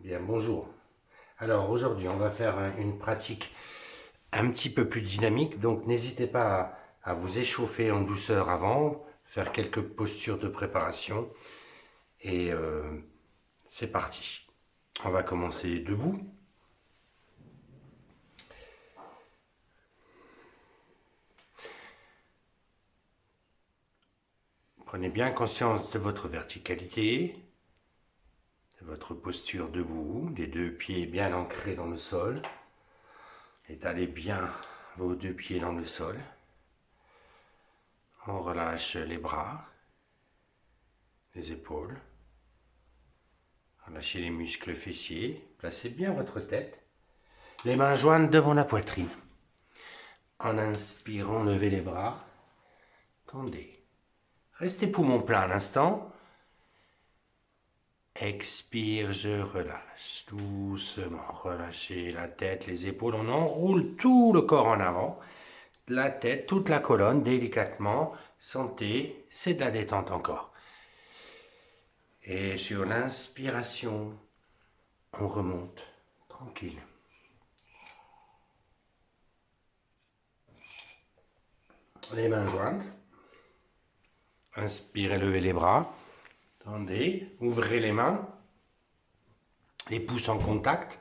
Bien, bonjour. Alors aujourd'hui, on va faire une pratique un petit peu plus dynamique, donc n'hésitez pas à vous échauffer en douceur avant, faire quelques postures de préparation et c'est parti. On va commencer debout. Prenez bien conscience de votre verticalité, de votre posture debout, les deux pieds bien ancrés dans le sol. Étalez bien vos deux pieds dans le sol. On relâche les bras, les épaules. Relâchez les muscles fessiers. Placez bien votre tête. Les mains jointes devant la poitrine. En inspirant, levez les bras. Tendez. Restez poumon plein un instant. Expire, je relâche. Doucement, relâchez la tête, les épaules. On enroule tout le corps en avant. La tête, toute la colonne, délicatement. Sentez, c'est de la détente encore. Et sur l'inspiration, on remonte. Tranquille. Les mains jointes. Inspirez, levez les bras. Tendez, ouvrez les mains. Les pouces en contact.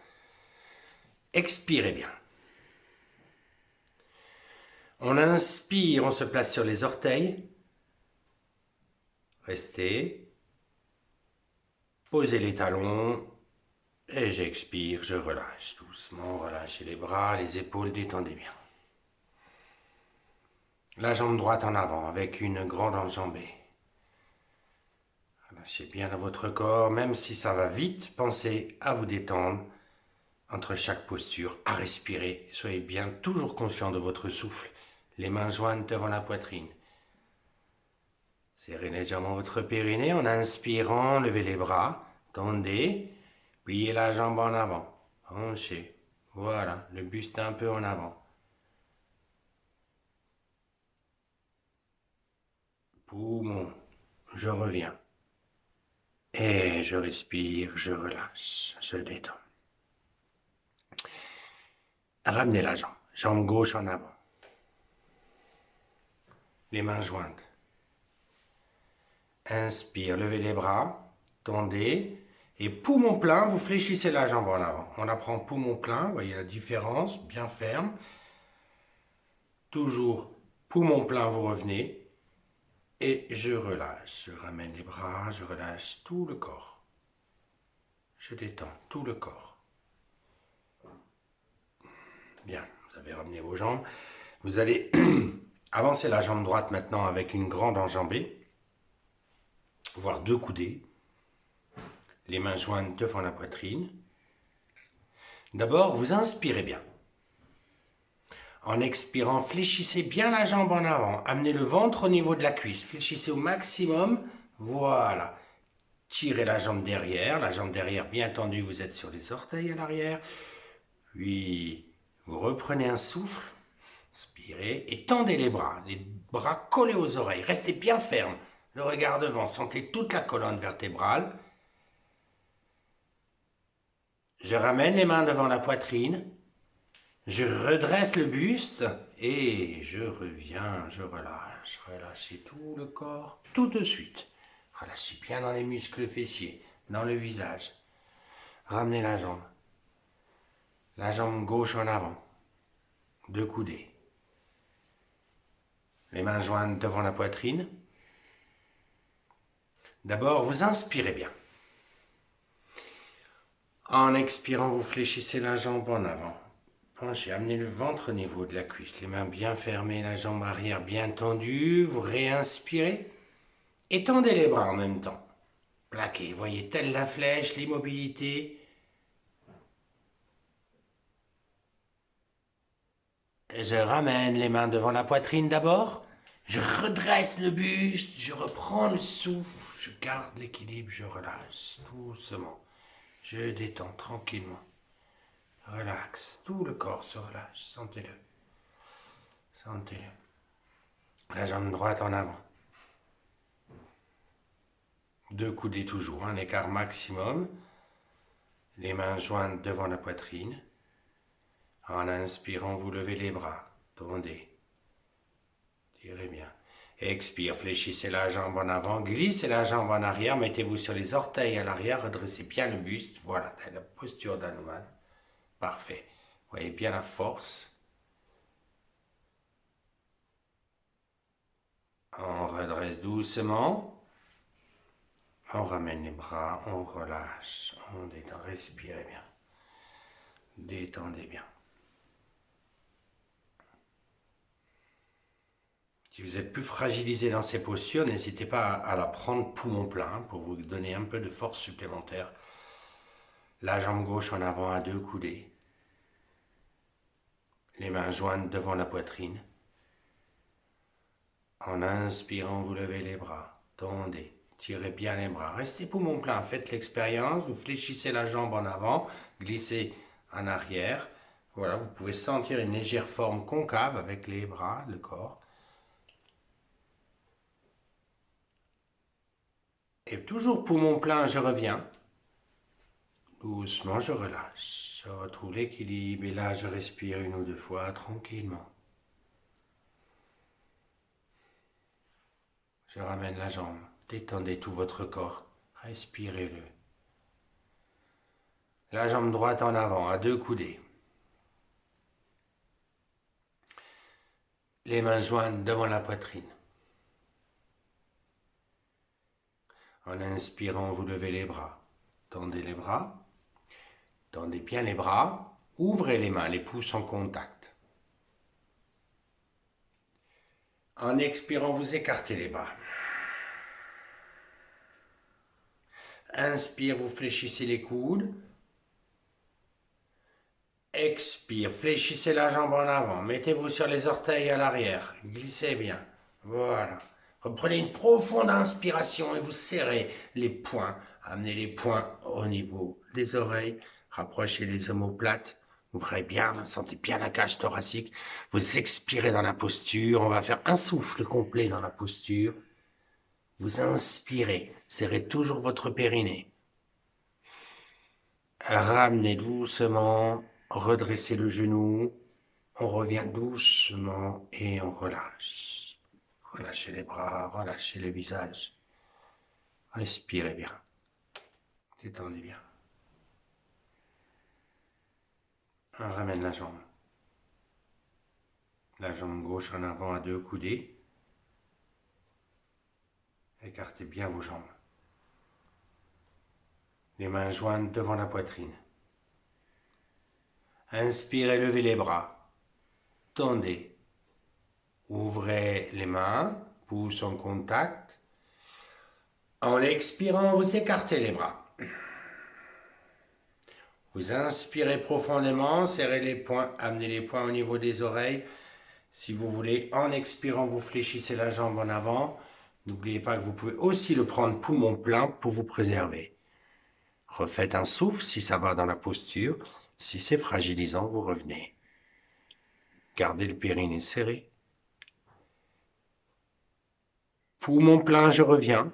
Expirez bien. On inspire, on se place sur les orteils. Restez. Posez les talons. Et j'expire, je relâche doucement. Relâchez les bras, les épaules, détendez bien. La jambe droite en avant avec une grande enjambée. Relâchez bien dans votre corps, même si ça va vite, pensez à vous détendre entre chaque posture, à respirer. Soyez bien toujours conscient de votre souffle, les mains jointes devant la poitrine. Serrez légèrement votre périnée en inspirant, levez les bras, tendez, pliez la jambe en avant, penchez. Voilà, le buste un peu en avant. Poumon, je reviens. Et je respire, je relâche, je détends. Ramenez la jambe, jambe gauche en avant. Les mains jointes. Inspire, levez les bras, tendez. Et poumon plein, vous fléchissez la jambe en avant. On apprend poumon plein, vous voyez la différence, bien ferme. Toujours poumon plein, vous revenez. Et je relâche, je ramène les bras, je relâche tout le corps. Je détends tout le corps. Bien, vous avez ramené vos jambes. Vous allez avancer la jambe droite maintenant avec une grande enjambée, voire deux coudées. Les mains jointes devant la poitrine. D'abord, vous inspirez bien. En expirant, fléchissez bien la jambe en avant. Amenez le ventre au niveau de la cuisse. Fléchissez au maximum. Voilà. Tirez la jambe derrière bien tendue. Vous êtes sur les orteils à l'arrière. Puis, vous reprenez un souffle. Inspirez et tendez les bras collés aux oreilles. Restez bien ferme. Le regard devant. Sentez toute la colonne vertébrale. Je ramène les mains devant la poitrine. Je redresse le buste et je reviens, je relâche. Relâchez tout le corps tout de suite. Relâchez bien dans les muscles fessiers, dans le visage. Ramenez la jambe. La jambe gauche en avant. Deux coudées. Les mains jointes devant la poitrine. D'abord, vous inspirez bien. En expirant, vous fléchissez la jambe en avant. Penchez, amenez le ventre au niveau de la cuisse, les mains bien fermées, la jambe arrière bien tendue. Vous réinspirez. Étendez les bras en même temps. Plaquez, voyez, telle la flèche, l'immobilité. Je ramène les mains devant la poitrine d'abord. Je redresse le buste, je reprends le souffle, je garde l'équilibre, je relâche doucement. Je détends tranquillement. Relax, tout le corps se relâche, sentez-le. Sentez-le. La jambe droite en avant. Deux coudées toujours, un écart maximum. Les mains jointes devant la poitrine. En inspirant, vous levez les bras. Tendez. Tirez bien. Expire, fléchissez la jambe en avant, glissez la jambe en arrière, mettez-vous sur les orteils à l'arrière, redressez bien le buste. Voilà, la posture d'Hanuman. Parfait. Voyez bien la force. On redresse doucement. On ramène les bras, on relâche, on détend, respirez bien. Détendez bien. Si vous êtes plus fragilisé dans ces postures, n'hésitez pas à la prendre poumon plein pour vous donner un peu de force supplémentaire. La jambe gauche en avant à 2 coudées. Les mains jointes devant la poitrine. En inspirant, vous levez les bras, tendez. Tirez bien les bras. Restez poumon plein. Faites l'expérience. Vous fléchissez la jambe en avant. Glissez en arrière. Voilà, vous pouvez sentir une légère forme concave avec les bras, le corps. Et toujours poumon plein, je reviens. Doucement, je relâche. Je retrouve l'équilibre. Et là, je respire 1 ou 2 fois tranquillement. Je ramène la jambe. Détendez tout votre corps. Respirez-le. La jambe droite en avant, à 2 coudées. Les mains jointes devant la poitrine. En inspirant, vous levez les bras. Tendez les bras. Tendez bien les bras. Ouvrez les mains, les pouces en contact. En expirant, vous écartez les bras. Inspire, vous fléchissez les coudes. Expire, fléchissez la jambe en avant. Mettez-vous sur les orteils à l'arrière. Glissez bien. Voilà. Reprenez une profonde inspiration et vous serrez les poings. Amenez les poings au niveau des oreilles. Rapprochez les omoplates. Ouvrez bien, sentez bien la cage thoracique. Vous expirez dans la posture. On va faire un souffle complet dans la posture. Vous inspirez. Serrez toujours votre périnée. Ramenez doucement. Redressez le genou. On revient doucement et on relâche. Relâchez les bras, relâchez le visage. Respirez bien. Détendez bien. On ramène la jambe. La jambe gauche en avant à 2 coudées. Écartez bien vos jambes. Les mains jointes devant la poitrine. Inspirez, levez les bras. Tendez. Ouvrez les mains, pouces en contact. En expirant, vous écartez les bras. Vous inspirez profondément, serrez les poings, amenez les poings au niveau des oreilles. Si vous voulez, en expirant, vous fléchissez la jambe en avant. N'oubliez pas que vous pouvez aussi le prendre poumon plein pour vous préserver. Refaites un souffle si ça va dans la posture. Si c'est fragilisant, vous revenez. Gardez le périnée serré. Poumon plein, je reviens.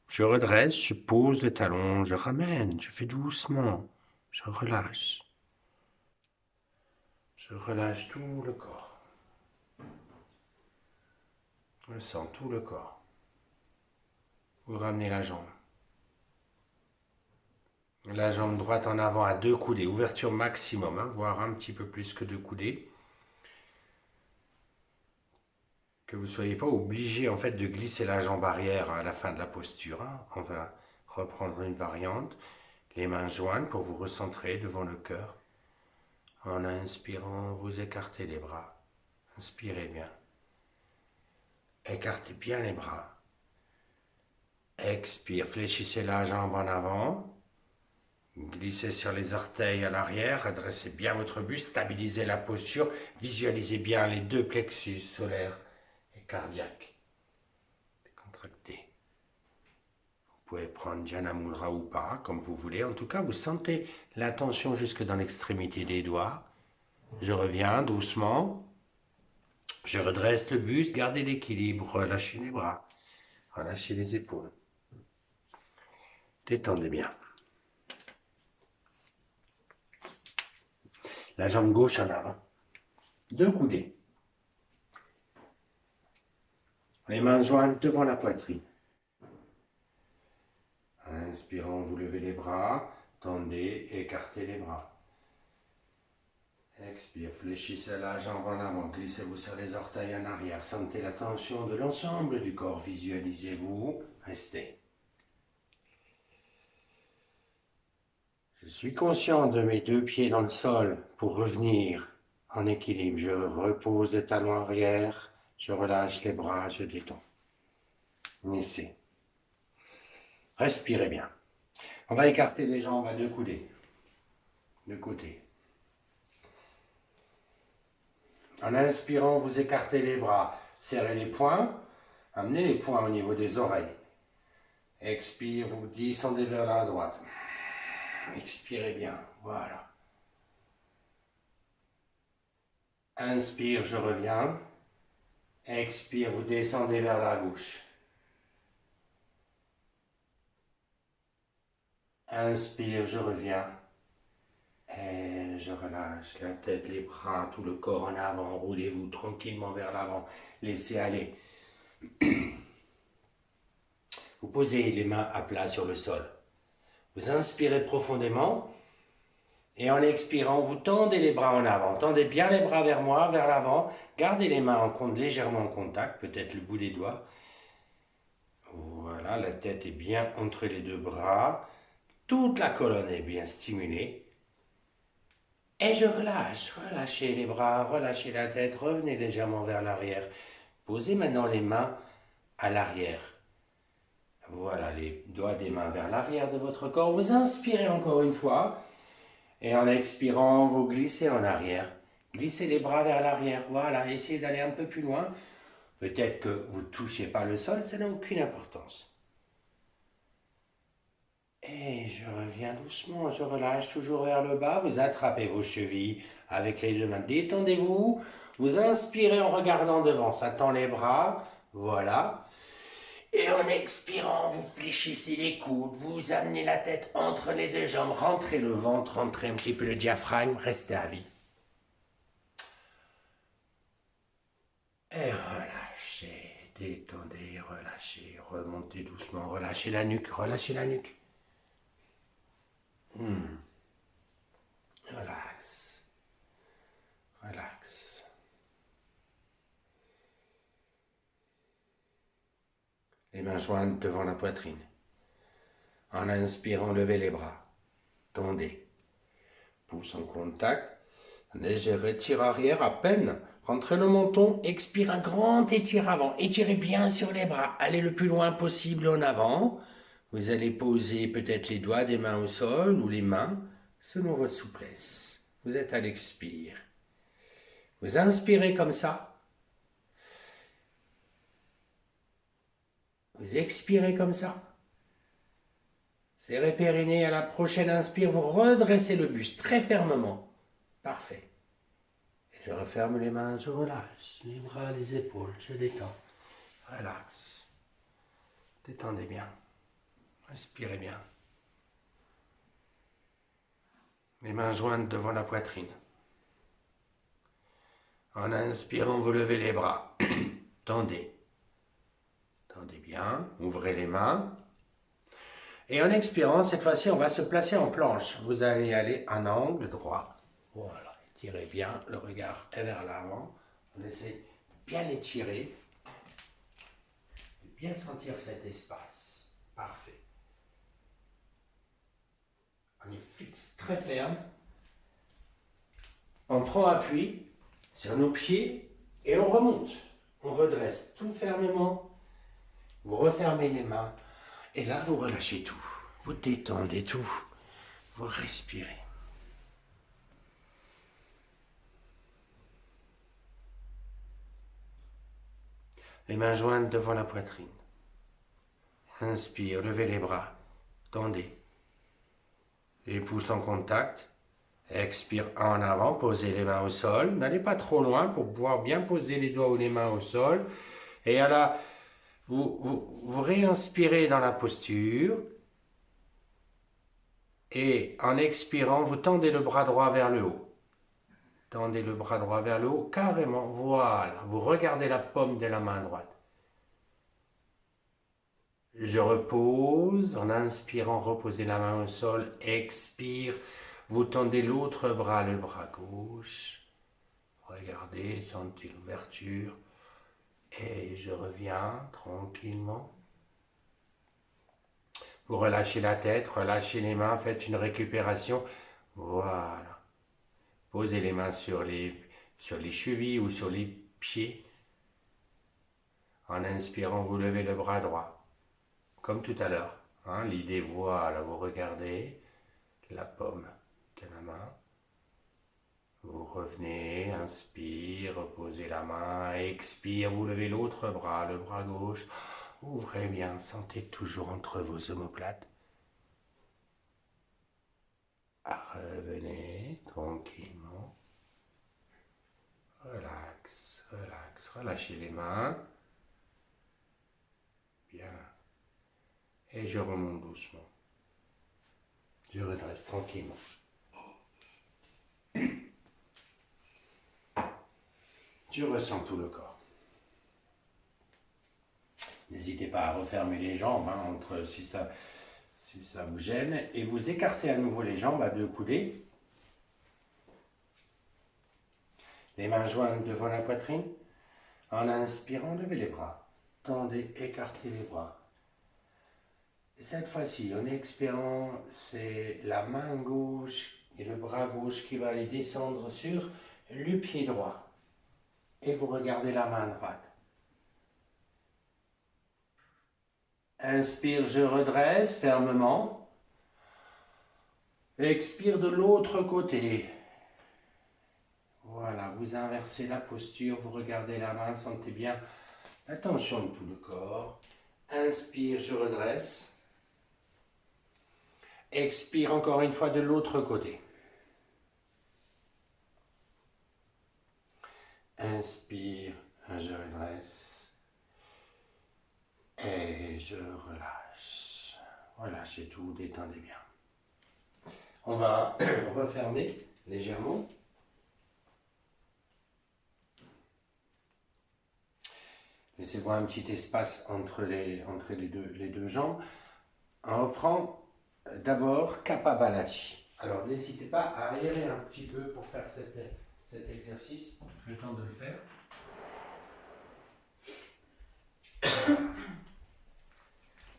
Je redresse, je pose le talon, je ramène, je fais doucement. Je relâche. Je relâche tout le corps. Je sens tout le corps. Vous ramenez la jambe. La jambe droite en avant à 2 coudées. Ouverture maximum, voire un petit peu plus que 2 coudées. Que vous ne soyez pas obligé en fait de glisser la jambe arrière à la fin de la posture. On va reprendre une variante. Les mains jointes pour vous recentrer devant le cœur. En inspirant, vous écartez les bras. Inspirez bien. Écartez bien les bras. Expire, fléchissez la jambe en avant. Glissez sur les orteils à l'arrière. Redressez bien votre buste. Stabilisez la posture. Visualisez bien les 2 plexus solaires et cardiaques. Contractez. Vous pouvez prendre Jnana Mudra ou pas, comme vous voulez. En tout cas, vous sentez la tension jusque dans l'extrémité des doigts. Je reviens doucement. Je redresse le buste. Gardez l'équilibre. Relâchez les bras. Relâchez les épaules. Détendez bien. La jambe gauche en avant. 2 coudées. Les mains jointes devant la poitrine. En inspirant, vous levez les bras, tendez, écartez les bras. Expire, fléchissez la jambe en avant, glissez-vous sur les orteils en arrière, sentez la tension de l'ensemble du corps, visualisez-vous, restez. Je suis conscient de mes 2 pieds dans le sol pour revenir en équilibre. Je repose le talon arrière, je relâche les bras, je détends. Laissez. Respirez bien. On va écarter les jambes à 2 coudées, de côté. En inspirant, vous écartez les bras, serrez les poings, amenez les poings au niveau des oreilles. Expire, vous descendez vers la droite. Expirez bien, voilà. Inspire, je reviens. Expire, vous descendez vers la gauche. Inspire, je reviens. Et je relâche la tête, les bras, tout le corps en avant. Roulez-vous tranquillement vers l'avant. Laissez aller. Vous posez les mains à plat sur le sol. Vous inspirez profondément. Et en expirant, vous tendez les bras en avant. Tendez bien les bras vers moi, vers l'avant. Gardez les mains légèrement en contact, peut-être le bout des doigts. Voilà, la tête est bien entre les 2 bras. Toute la colonne est bien stimulée. Et je relâche. Relâchez les bras, relâchez la tête. Revenez légèrement vers l'arrière. Posez maintenant les mains à l'arrière. Voilà, les doigts des mains vers l'arrière de votre corps. Vous inspirez encore une fois. Et en expirant, vous glissez en arrière. Glissez les bras vers l'arrière. Voilà, essayez d'aller un peu plus loin. Peut-être que vous ne touchez pas le sol, ça n'a aucune importance. Et je reviens doucement, je relâche toujours vers le bas. Vous attrapez vos chevilles avec les 2 mains. Détendez-vous. Vous inspirez en regardant devant. Ça tend les bras. Voilà. Et en expirant, vous fléchissez les coudes, vous amenez la tête entre les 2 jambes, rentrez le ventre, rentrez un petit peu le diaphragme, restez à vie. Et relâchez, détendez, relâchez, remontez doucement, relâchez la nuque, relâchez la nuque. Relax, relax. Les mains jointes devant la poitrine. En inspirant, levez les bras. Tendez. Pouce en contact. Léger retire arrière à peine. Rentrez le menton. Expire un grand étire avant. Étirez bien sur les bras. Allez le plus loin possible en avant. Vous allez poser peut-être les doigts des mains au sol ou les mains selon votre souplesse. Vous êtes à l'expire. Vous inspirez comme ça. Vous expirez comme ça. Serrez périnée, à la prochaine inspire, vous redressez le buste très fermement. Parfait. Et je referme les mains, je relâche les bras, les épaules, je détends. Relax. Détendez bien. Respirez bien. Les mains jointes devant la poitrine. En inspirant, vous levez les bras. Tendez. Tendez bien, ouvrez les mains. Et en expirant, cette fois-ci, on va se placer en planche. Vous allez aller en angle droit. Voilà, étirez bien, le regard est vers l'avant. On essaie bien étirer. Bien sentir cet espace. Parfait. On est fixe, très ferme. On prend appui sur nos pieds et on remonte. On redresse tout fermement. Vous refermez les mains et là vous relâchez tout. Vous détendez tout. Vous respirez. Les mains jointes devant la poitrine. Inspire, levez les bras. Tendez. Les pouces en contact. Expire en avant, posez les mains au sol. N'allez pas trop loin pour pouvoir bien poser les doigts ou les mains au sol. Et là, vous réinspirez dans la posture. Et en expirant, vous tendez le bras droit vers le haut. Tendez le bras droit vers le haut, carrément, voilà. Vous regardez la paume de la main droite. Je repose, en inspirant, reposez la main au sol, expire, vous tendez l'autre bras, le bras gauche. Regardez, sentez l'ouverture. Et je reviens tranquillement. Vous relâchez la tête, relâchez les mains, faites une récupération. Voilà. Posez les mains sur les chevilles ou sur les pieds. En inspirant, vous levez le bras droit. Comme tout à l'heure. Hein, l'idée, voilà, vous regardez la paume de la main. Vous revenez, inspire, reposez la main, expire, vous levez l'autre bras, le bras gauche. Ouvrez bien, sentez toujours entre vos omoplates. Revenez tranquillement. Relax, relax, relâchez les mains. Bien. Et je remonte doucement. Je redresse tranquillement. Je ressens tout le corps. N'hésitez pas à refermer les jambes si ça vous gêne. Et vous écartez à nouveau les jambes à deux coudées. Les mains jointes devant la poitrine. En inspirant, levez les bras. Tendez, écartez les bras. Et cette fois-ci, en expirant, c'est la main gauche et le bras gauche qui va aller descendre sur le pied droit. Et vous regardez la main droite. Inspire, je redresse fermement. Expire de l'autre côté. Voilà, vous inversez la posture, vous regardez la main, sentez bien la tension de tout le corps. Inspire, je redresse. Expire encore une fois de l'autre côté. Inspire, je redresse. Et je relâche. Relâchez tout, détendez bien. On va refermer légèrement. Laissez-vous un petit espace entre les deux jambes. On reprend d'abord Kapalabhati. Alors n'hésitez pas à aérer un petit peu pour faire cet exercice. Le temps de le faire.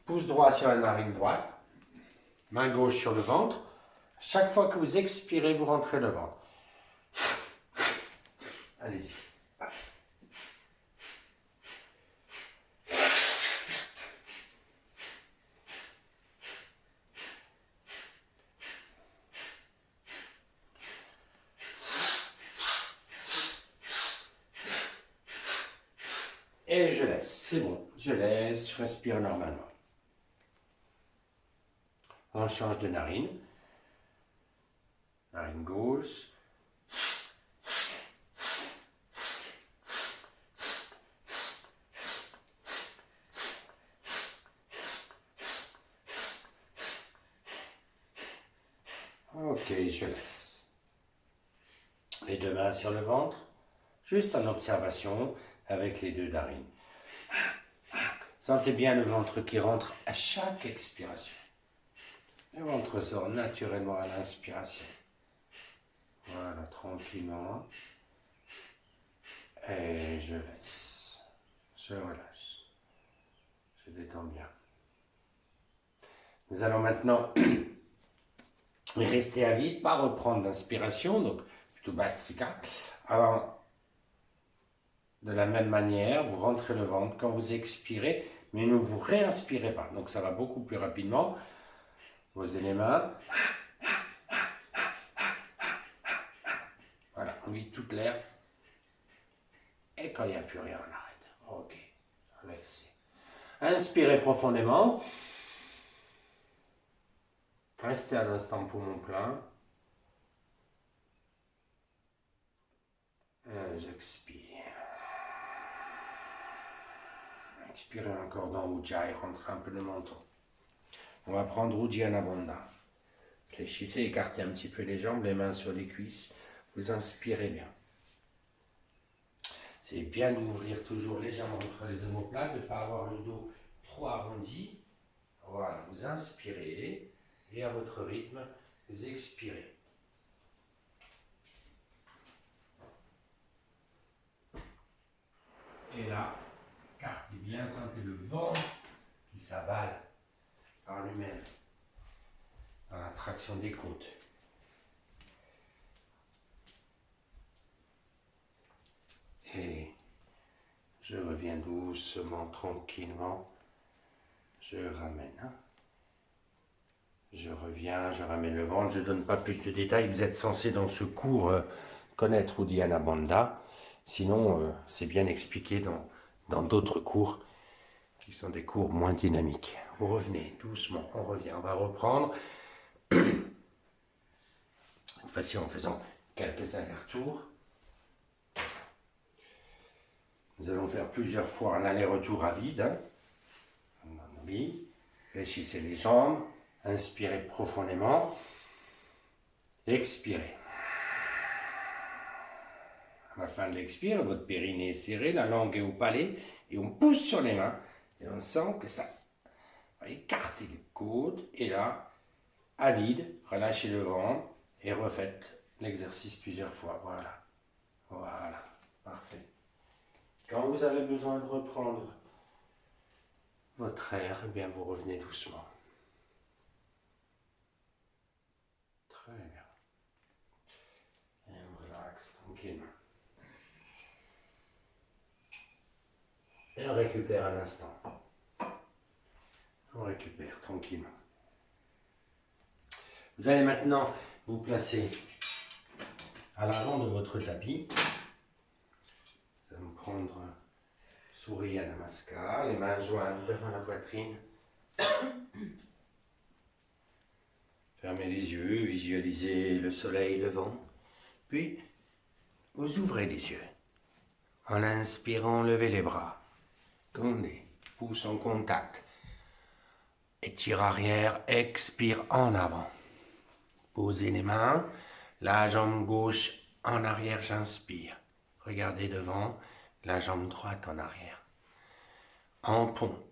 Pouce droit sur la narine droite. Main gauche sur le ventre. Chaque fois que vous expirez, vous rentrez le ventre. Allez-y. Et je laisse, c'est bon. Je laisse, je respire normalement. On change de narine. Narine gauche. Ok, je laisse. Les deux mains sur le ventre, juste en observation avec les deux narines. Sentez bien le ventre qui rentre à chaque expiration. Le ventre sort naturellement à l'inspiration. Voilà, tranquillement. Et je laisse. Je relâche. Je détends bien. Nous allons maintenant rester à vide, pas reprendre l'inspiration, donc plutôt Bhastrika. Alors, de la même manière, vous rentrez le ventre quand vous expirez, mais ne vous réinspirez pas. Donc ça va beaucoup plus rapidement. Posez les mains. Voilà, on vide toute l'air. Et quand il n'y a plus rien, on arrête. Ok, laissez. Inspirez profondément. Restez à l'instant poumon plein. J'expire. Expirez encore dans Ujjayi, rentrez un peu le menton. On va prendre Uddiyana Bandha. Fléchissez, écartez un petit peu les jambes, les mains sur les cuisses. Vous inspirez bien. C'est bien d'ouvrir toujours légèrement entre les omoplates, de ne pas avoir le dos trop arrondi. Voilà, vous inspirez et à votre rythme, vous expirez. Et là, cartez bien, sentez le ventre qui s'avale par lui-même dans la traction des côtes. Et je reviens doucement, tranquillement. Je ramène. Je reviens, je ramène le ventre. Je ne donne pas plus de détails. Vous êtes censé dans ce cours connaître Uddiyana Bandha. Sinon, c'est bien expliqué dans d'autres cours qui sont des cours moins dynamiques. Vous revenez doucement, on revient. On va reprendre. Cette fois-ci en faisant quelques allers-retours. Nous allons faire plusieurs fois un aller-retour à vide. Oui. Fléchissez les jambes. Inspirez profondément. Expirez. À la fin de l'expire, votre périnée est serré, la langue est au palais, et on pousse sur les mains, et on sent que ça va écarter les côtes, et là, à vide, relâchez le ventre, et refaites l'exercice plusieurs fois. Voilà. Voilà. Parfait. Quand vous avez besoin de reprendre votre air, eh bien vous revenez doucement. Très bien. Et on relaxe tranquillement. Et on récupère un instant. On récupère tranquillement. Vous allez maintenant vous placer à l'avant de votre tapis. Vous allez prendre Surya Namaskar, les mains jointes devant la poitrine. Fermez les yeux, visualisez le soleil levant. Puis, vous ouvrez les yeux. En inspirant, levez les bras. Tendez, pouce en contact. Étire arrière, expire en avant. Posez les mains, la jambe gauche en arrière, j'inspire. Regardez devant, la jambe droite en arrière. En pont.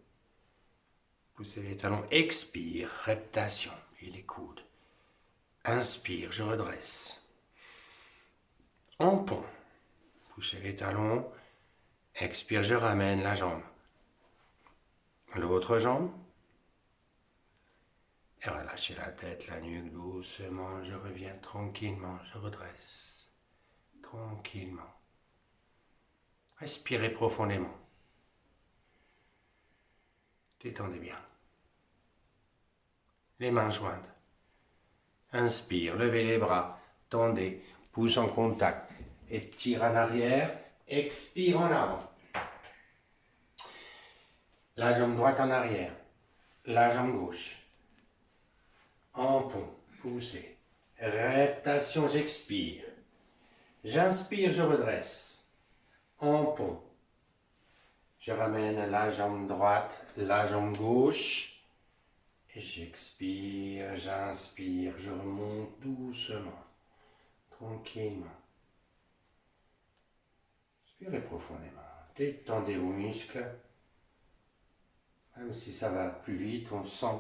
Poussez les talons, expire, reptation, puis les coudes. Inspire, je redresse. En pont. Poussez les talons, expire, je ramène la jambe. L'autre jambe. Et relâchez la tête, la nuque doucement. Je reviens tranquillement, je redresse. Tranquillement. Respirez profondément. Détendez bien. Les mains jointes. Inspire, levez les bras, tendez, pouce en contact. Étire en arrière, expire en avant. La jambe droite en arrière, la jambe gauche. En pont, poussez. Reptation, j'expire. J'inspire, je redresse. En pont. Je ramène la jambe droite, la jambe gauche. Et j'expire, j'inspire, je remonte doucement, tranquillement. Inspirez profondément. Détendez vos muscles. Même si ça va plus vite, on sent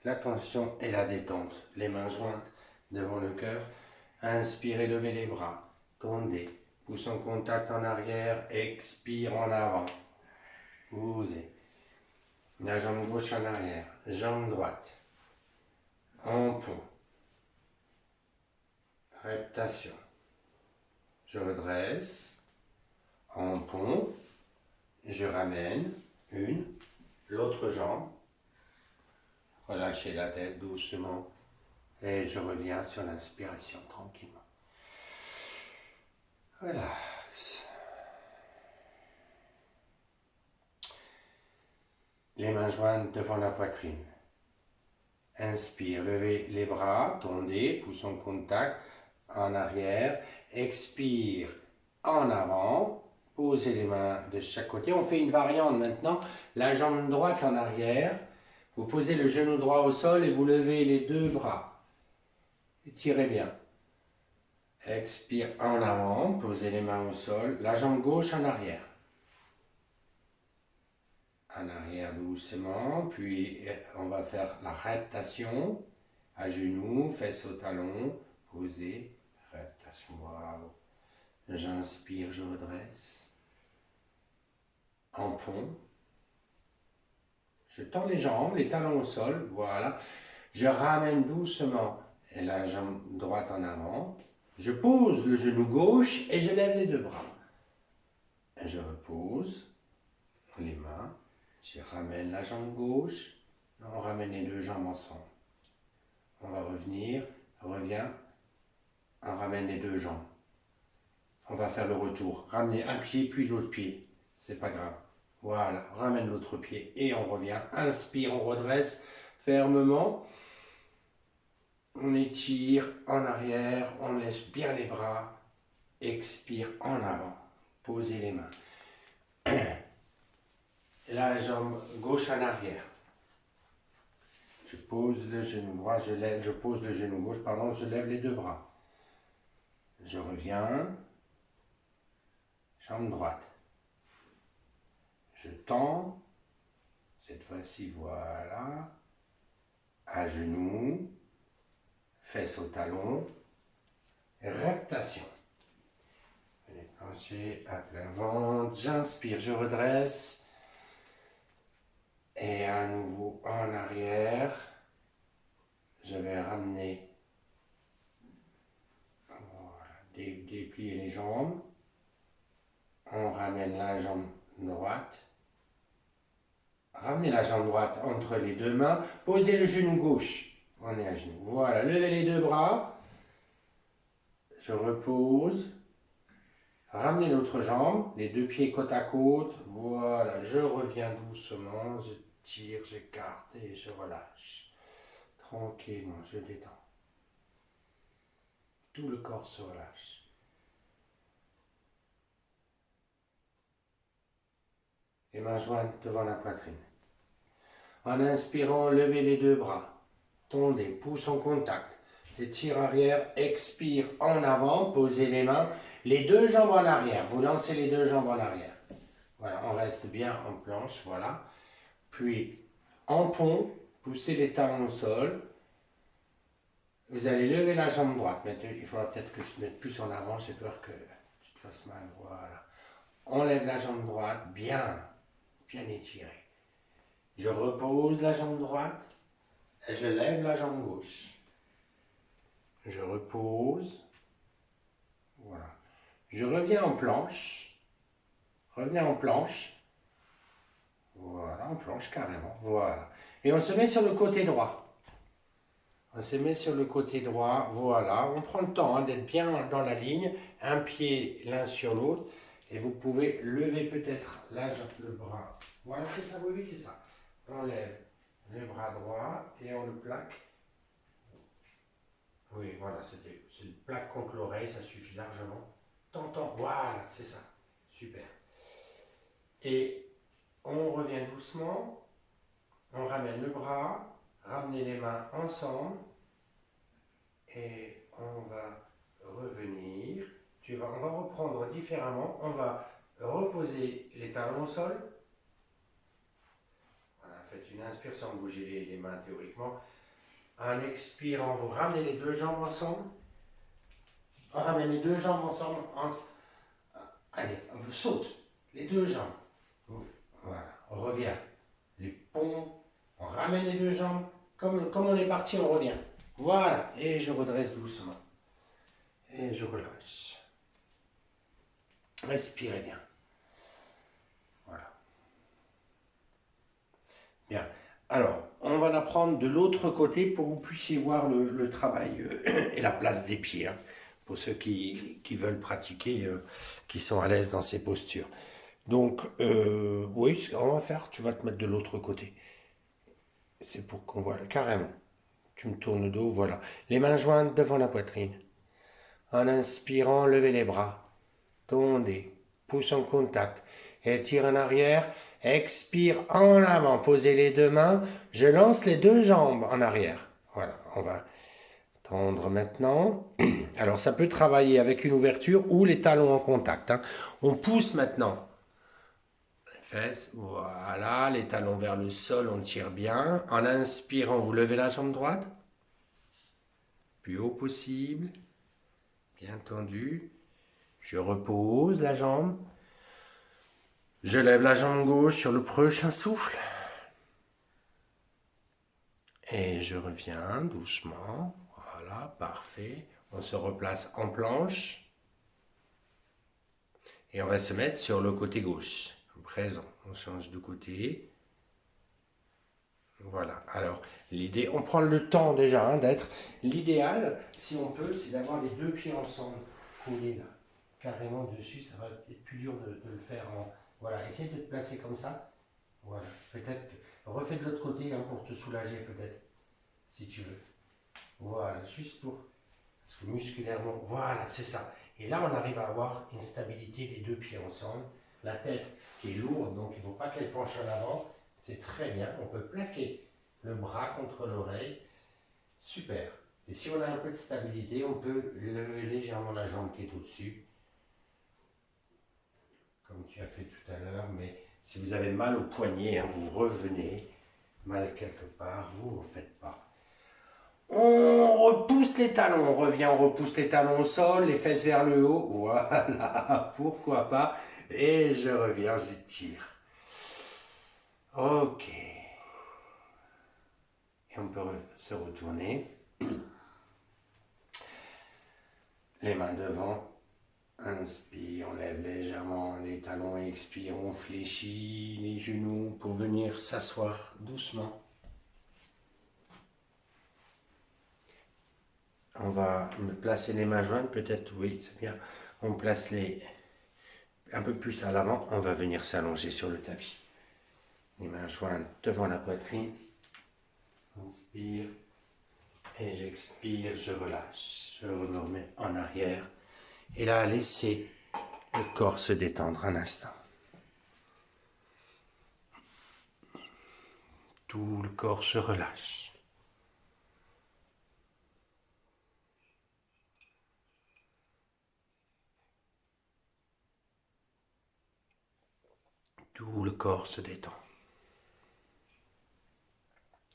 la tension et la détente. Les mains jointes devant le cœur. Inspirez, levez les bras. Tendez. Pouce en contact en arrière. Expire en avant. Posez. La jambe gauche en arrière. Jambe droite. En pont. Reptation. Je redresse. En pont. Je ramène. Une. L'autre jambe. Relâchez la tête doucement. Et je reviens sur l'inspiration tranquillement. Relax. Les mains jointes devant la poitrine. Inspire, levez les bras, tendez, pouce en contact, en arrière. Expire, en avant. Posez les mains de chaque côté. On fait une variante maintenant. La jambe droite en arrière. Vous posez le genou droit au sol et vous levez les deux bras. Étirez bien. Expire en avant, posez les mains au sol, la jambe gauche en arrière. En arrière doucement, puis on va faire la reptation, à genoux, fesses au talon, posez, reptation, bravo. J'inspire, je redresse, en pont, je tends les jambes, les talons au sol, voilà. Je ramène doucement la jambe droite en avant, je pose le genou gauche et je lève les deux bras. Je repose les mains. Je ramène la jambe gauche, on ramène les deux jambes ensemble. On va revenir, revient, on ramène les deux jambes. On va faire le retour, ramener un pied puis l'autre pied, c'est pas grave. Voilà, ramène l'autre pied et on revient. Inspire, on redresse fermement. On étire en arrière, on laisse bien les bras. Expire en avant, posez les mains. La jambe gauche en arrière. Je pose le genou droit, je pose le genou gauche, pardon, je lève les deux bras. Je reviens, jambe droite. Je tends, cette fois-ci, voilà, à genoux, fesses au talon, reptation. Les planchers à plein ventre, j'inspire, je redresse. Et à nouveau en arrière, je vais ramener, voilà, déplier les jambes. On ramène la jambe droite. Ramenez la jambe droite entre les deux mains. Posez le genou gauche. On est à genoux. Voilà, levez les deux bras. Je repose. Ramenez l'autre jambe, les deux pieds côte à côte. Voilà, je reviens doucement. Je tire, j'écarte et je relâche. Tranquillement, je détends. Tout le corps se relâche. Les mains jointes devant la poitrine. En inspirant, levez les deux bras. Tendez, pouce en contact. Étire arrière, expire en avant, posez les mains. Les deux jambes en arrière. Vous lancez les deux jambes en arrière. Voilà, on reste bien en planche, voilà. Puis, en pont, poussez les talons au sol. Vous allez lever la jambe droite. Il faudra peut-être que je mette plus en avant, j'ai peur que tu te fasses mal. Voilà. On lève la jambe droite, bien étirée. Je repose la jambe droite et je lève la jambe gauche. Je repose. Voilà. Je reviens en planche. Revenez en planche. Voilà, en planche carrément. Voilà. Et on se met sur le côté droit. On se met sur le côté droit. Voilà. On prend le temps d'être bien dans la ligne. Un pied l'un sur l'autre. Et vous pouvez lever peut-être le bras. Voilà, c'est ça, oui, c'est ça. On lève le bras droit et on le plaque. Oui, voilà, c'est une plaque contre l'oreille, ça suffit largement. T'entends, voilà, c'est ça. Super. Et on revient doucement. On ramène le bras, ramenez les mains ensemble. Et on va revenir. On va reprendre différemment. On va reposer les talons au sol. Voilà, faites une inspiration, bougez les mains théoriquement. En expirant, vous ramenez les deux jambes ensemble. On ramène les deux jambes ensemble. Allez, on saute les deux jambes. Voilà, on revient. Les ponts, on ramène les deux jambes. Comme on est parti, on revient. Voilà, et je redresse doucement. Et je relâche. Respirez bien. Voilà. Bien. Alors, on va la prendre de l'autre côté pour que vous puissiez voir le travail et la place des pieds. Hein, pour ceux qui veulent pratiquer, qui sont à l'aise dans ces postures. Donc, oui, ce qu'on va faire, tu vas te mettre de l'autre côté. C'est pour qu'on voit carrément. Tu me tournes le dos, voilà. Les mains jointes devant la poitrine. En inspirant, levez les bras. Tondez, pouce en contact. Étire en arrière. Expire en avant. Posez les deux mains. Je lance les deux jambes en arrière. Voilà, on va Tendre maintenant. Alors ça peut travailler avec une ouverture ou les talons en contact, hein. On pousse maintenant. Les fesses, voilà, les talons vers le sol, on tire bien. En inspirant, vous levez la jambe droite. Plus haut possible. Bien tendu. Je repose la jambe. Je lève la jambe gauche sur le prochain souffle. Et je reviens doucement. Voilà, parfait. On se replace en planche. Et on va se mettre sur le côté gauche. Présent. On change de côté. Voilà. Alors, l'idée, on prend le temps déjà hein, d'être. L'idéal, si on peut, c'est d'avoir les deux pieds ensemble, collés là, carrément dessus. Ça va être plus dur de le faire en. Voilà. Essaye de te placer comme ça. Voilà. Peut-être que. Refais de l'autre côté hein, pour te soulager, peut-être, si tu veux. Voilà. Juste pour. Parce que musculairement, voilà, c'est ça. Et là, on arrive à avoir une stabilité des deux pieds ensemble. La tête qui est lourde, donc il ne faut pas qu'elle penche en avant. C'est très bien. On peut plaquer le bras contre l'oreille. Super. Et si on a un peu de stabilité, on peut lever légèrement la jambe qui est au-dessus. Comme tu as fait tout à l'heure. Mais si vous avez mal au poignet, hein, vous revenez. Mal quelque part, vous ne faites pas. On repousse les talons, on revient, on repousse les talons au sol, les fesses vers le haut, voilà, pourquoi pas, et je reviens, j'étire. Ok. Et on peut se retourner. Les mains devant, inspire, on lève légèrement les talons, expire, on fléchit les genoux pour venir s'asseoir doucement. On va me placer les mains jointes, peut-être, oui, c'est bien. On place les un peu plus à l'avant, on va venir s'allonger sur le tapis. Les mains jointes devant la poitrine. Inspire. Et j'expire, je relâche. Je me remets en arrière. Et là, laissez le corps se détendre un instant. Tout le corps se relâche. Tout le corps se détend.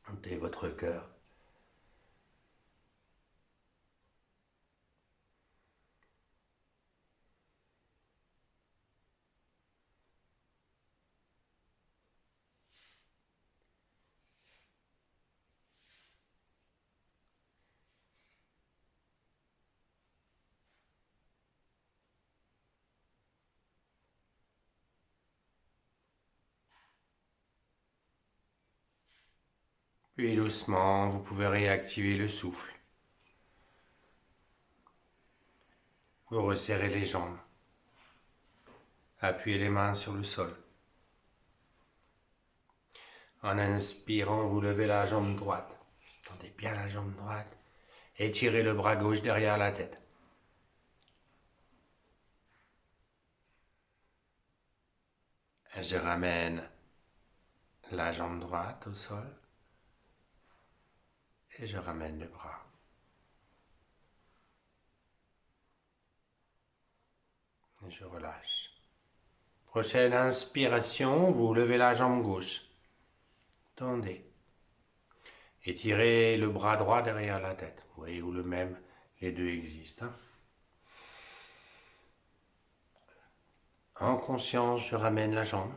Sentez votre cœur. Puis doucement, vous pouvez réactiver le souffle. Vous resserrez les jambes. Appuyez les mains sur le sol. En inspirant, vous levez la jambe droite. Tendez bien la jambe droite. Étirez le bras gauche derrière la tête. Je ramène la jambe droite au sol. Et je ramène le bras. Et je relâche. Prochaine inspiration, vous levez la jambe gauche. Tendez. Étirez le bras droit derrière la tête. Vous voyez où le même, les deux existent. Hein. En conscience, je ramène la jambe.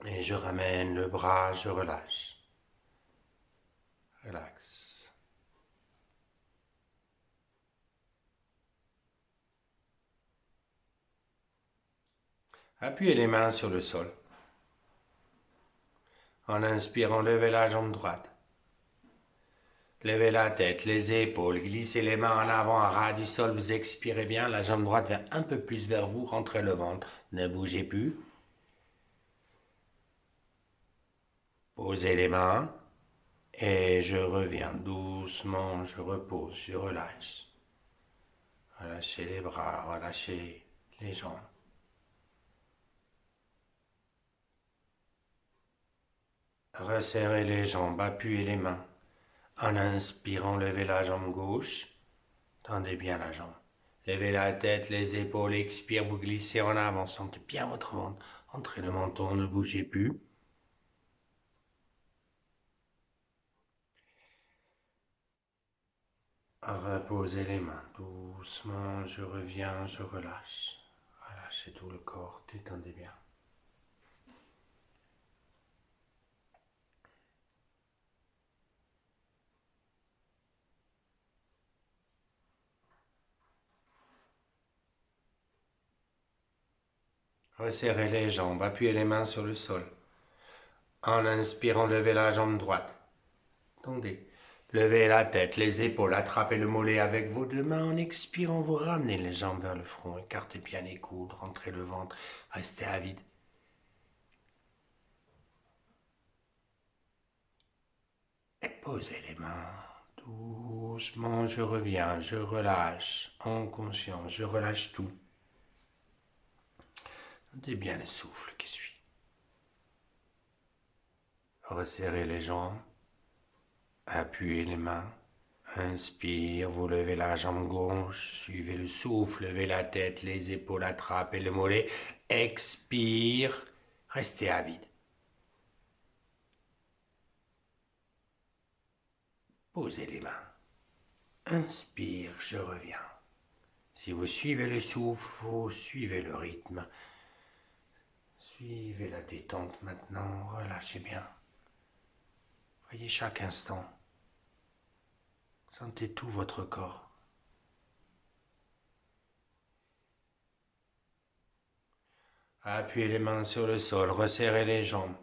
Et je ramène le bras, je relâche. Relax. Appuyez les mains sur le sol. En inspirant, levez la jambe droite. Levez la tête, les épaules, glissez les mains en avant à ras du sol, vous expirez bien, la jambe droite vient un peu plus vers vous, rentrez le ventre, ne bougez plus. Posez les mains et je reviens doucement, je repose, je relâche. Relâchez les bras, relâchez les jambes. Resserrez les jambes, appuyez les mains. En inspirant, levez la jambe gauche. Tendez bien la jambe. Levez la tête, les épaules, expire, vous glissez en avant. Sentez bien votre ventre. Entrez le menton, ne bougez plus. Reposez les mains. Doucement, je reviens, je relâche. Relâchez tout le corps, détendez bien. Resserrez les jambes, appuyez les mains sur le sol. En inspirant, levez la jambe droite. Tendez. Levez la tête, les épaules, attrapez le mollet avec vos deux mains. En expirant, vous ramenez les jambes vers le front. Écartez bien les coudes, rentrez le ventre, restez à vide. Et posez les mains. Doucement, je reviens, je relâche. En conscience, je relâche tout. Sentez bien le souffle qui suit. Resserrez les jambes. Appuyez les mains. Inspire, vous levez la jambe gauche, suivez le souffle, levez la tête, les épaules, attrapez le mollet. Expire, restez à vide. Posez les mains. Inspire, je reviens. Si vous suivez le souffle, vous suivez le rythme. Suivez la détente maintenant, relâchez bien. Voyez chaque instant. Sentez tout votre corps. Appuyez les mains sur le sol, resserrez les jambes.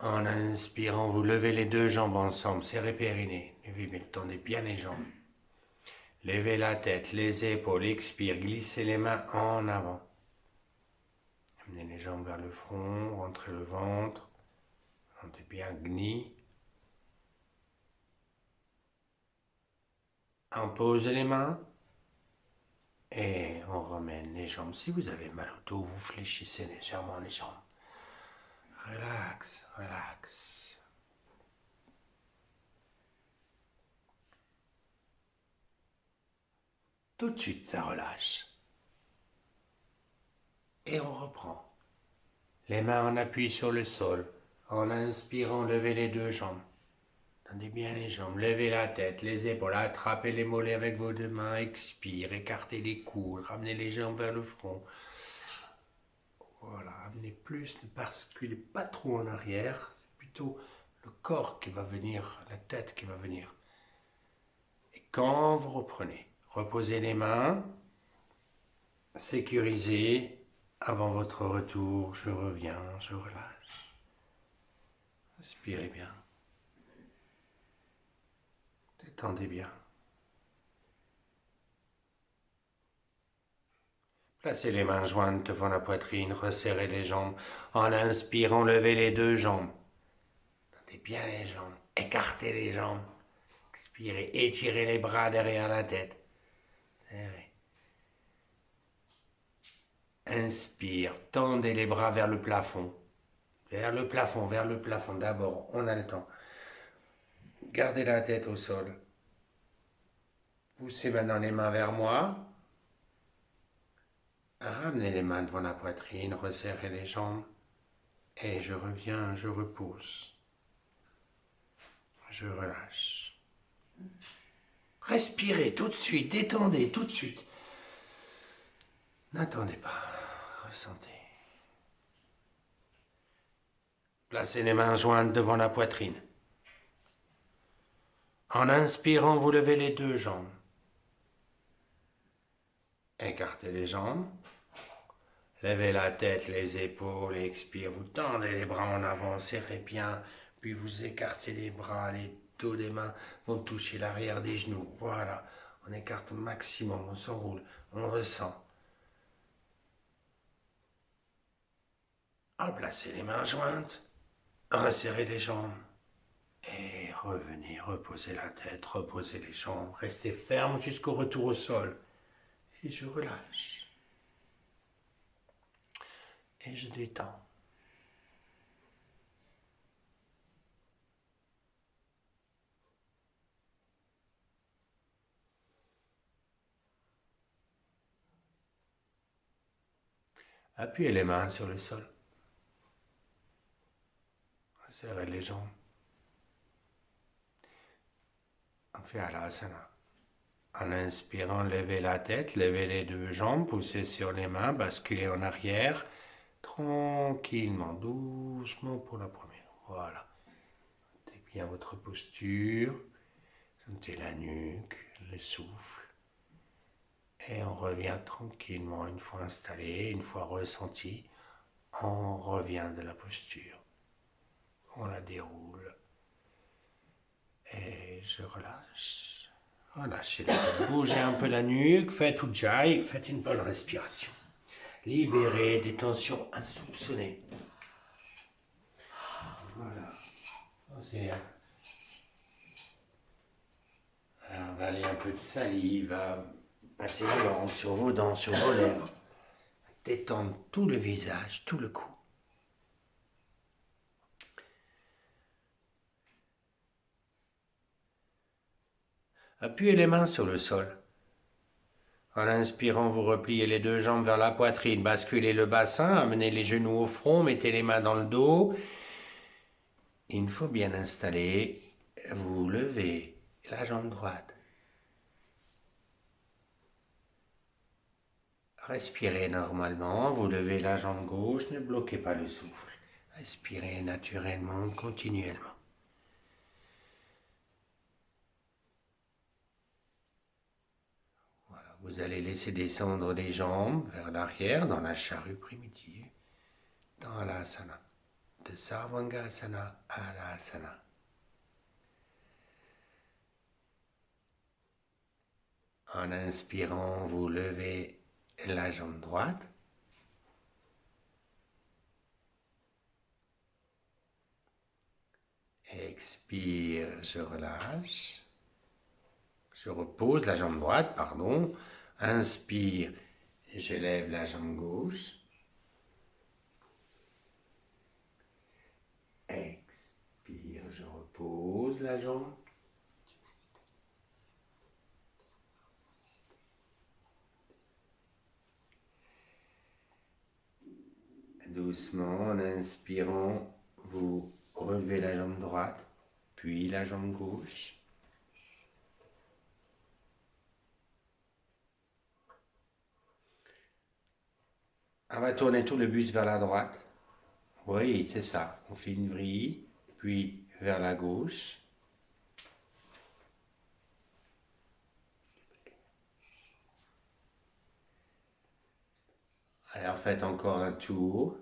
En inspirant, vous levez les deux jambes ensemble, serrez périnée. Tendez bien les jambes. Levez la tête, les épaules, expire, glissez les mains en avant. Amenez les jambes vers le front, rentrez le ventre. Sentez bien gni. On pose les mains. Et on ramène les jambes. Si vous avez mal au dos, vous fléchissez légèrement les jambes. Relax, relax. Tout de suite, ça relâche. Et on reprend. Les mains en appui sur le sol. En inspirant, levez les deux jambes. Tendez bien les jambes. Levez la tête, les épaules. Attrapez les mollets avec vos deux mains. Expire. Écartez les coudes. Ramenez les jambes vers le front. Voilà. Amenez plus. Ne basculez pas trop en arrière. C'est plutôt le corps qui va venir, la tête qui va venir. Et quand vous reprenez, reposez les mains. Sécurisez. Avant votre retour, je reviens, je relâche. Respirez bien. Détendez bien. Placez les mains jointes devant la poitrine, resserrez les jambes. En inspirant, levez les deux jambes. Tendez bien les jambes. Écartez les jambes. Expirez, étirez les bras derrière la tête. Serrez. Inspire, tendez les bras vers le plafond. Vers le plafond, vers le plafond. D'abord, on a le temps. Gardez la tête au sol. Poussez maintenant les mains vers moi. Ramenez les mains devant la poitrine, resserrez les jambes. Et je reviens, je repousse. Je relâche. Respirez tout de suite, détendez tout de suite. N'attendez pas, ressentez. Placez les mains jointes devant la poitrine. En inspirant, vous levez les deux jambes. Écartez les jambes. Levez la tête, les épaules, expire. Vous tendez les bras en avant, serrez bien. Puis vous écartez les bras, les dos des mains vont toucher l'arrière des genoux. Voilà, on écarte au maximum, on s'enroule, on ressent. Placez les mains jointes, resserrez les jambes. Et revenez, reposez la tête, reposez les jambes. Restez ferme jusqu'au retour au sol. Et je relâche. Et je détends. Appuyez les mains sur le sol. Serrez les jambes. On fait Halasana. En inspirant, levez la tête, levez les deux jambes, poussez sur les mains, basculez en arrière, tranquillement, doucement pour la première. Voilà. Sentez bien votre posture, sentez la nuque, le souffle. Et on revient tranquillement, une fois installé, une fois ressenti, on revient de la posture. On la déroule. Et je relâche. Relâchez la tête. Bougez un peu la nuque, faites Ujjayi, faites une bonne respiration. Libérez des tensions insoupçonnées. Voilà. C'est avaler un peu de salive, passer la langue sur vos dents, sur vos lèvres. Détendre tout le visage, tout le cou. Appuyez les mains sur le sol. En inspirant, vous repliez les deux jambes vers la poitrine, basculez le bassin, amenez les genoux au front, mettez les mains dans le dos. Une fois bien installé, vous levez la jambe droite. Respirez normalement, vous levez la jambe gauche, ne bloquez pas le souffle. Respirez naturellement, continuellement. Voilà, vous allez laisser descendre les jambes vers l'arrière dans la charrue primitive, dans l'asana, de Sarvangasana à l'asana. En inspirant, vous levez la jambe droite. Expire, je relâche. Je repose la jambe droite, pardon. Inspire, je lève la jambe gauche. Expire, je repose la jambe. Doucement, en inspirant, vous relevez la jambe droite, puis la jambe gauche. On va tourner tout le buste vers la droite. Oui, c'est ça. On fait une vrille, puis vers la gauche. Alors faites encore un tour.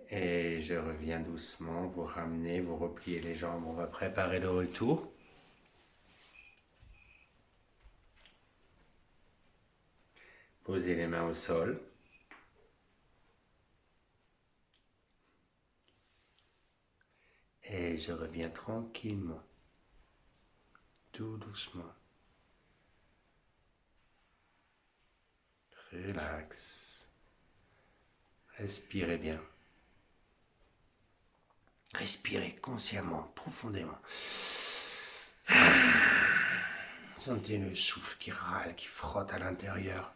Et je reviens doucement, vous ramenez, vous repliez les jambes, on va préparer le retour. Posez les mains au sol. Et je reviens tranquillement, tout doucement. Relax. Respirez bien. Respirez consciemment, profondément. Sentez le souffle qui râle, qui frotte à l'intérieur.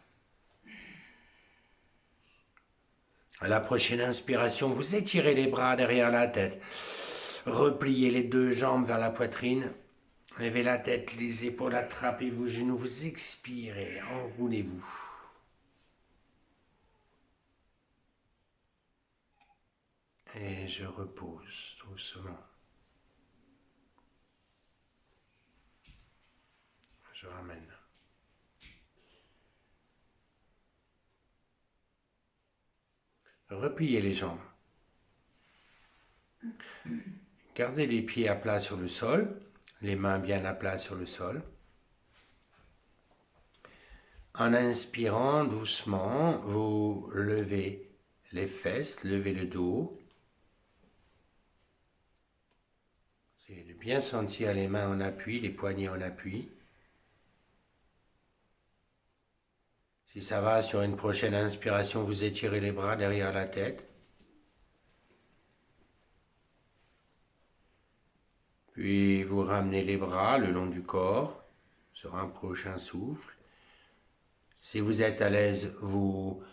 À la prochaine inspiration, vous étirez les bras derrière la tête. Repliez les deux jambes vers la poitrine. Levez la tête, les épaules, attrapez vos genoux, vous expirez, enroulez-vous. Et je repose doucement. Je ramène. Repliez les jambes. Gardez les pieds à plat sur le sol, les mains bien à plat sur le sol. En inspirant doucement, vous levez les fesses, levez le dos. Essayez de bien sentir les mains en appui, les poignets en appui. Si ça va, sur une prochaine inspiration, vous étirez les bras derrière la tête. Puis Puis vous ramenez les bras le long du corps sur un prochain souffle. Si vous êtes à l'aise, vous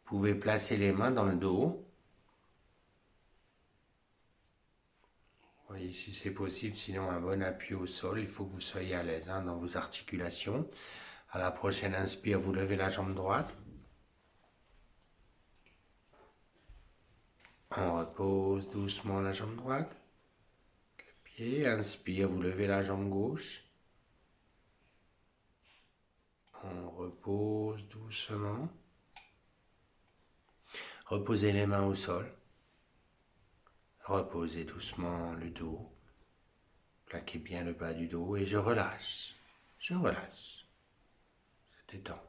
pouvez placer les mains dans le dos. Voyez si c'est possible, sinon un bon appui au sol. Il faut que vous soyez à l'aise dans vos articulations. À la prochaine inspire, vous levez la jambe droite. On repose doucement la jambe droite. Pied, inspire, vous levez la jambe gauche. On repose doucement. Reposez les mains au sol. Reposez doucement le dos. Plaquez bien le bas du dos et je relâche. Je relâche. Je détends.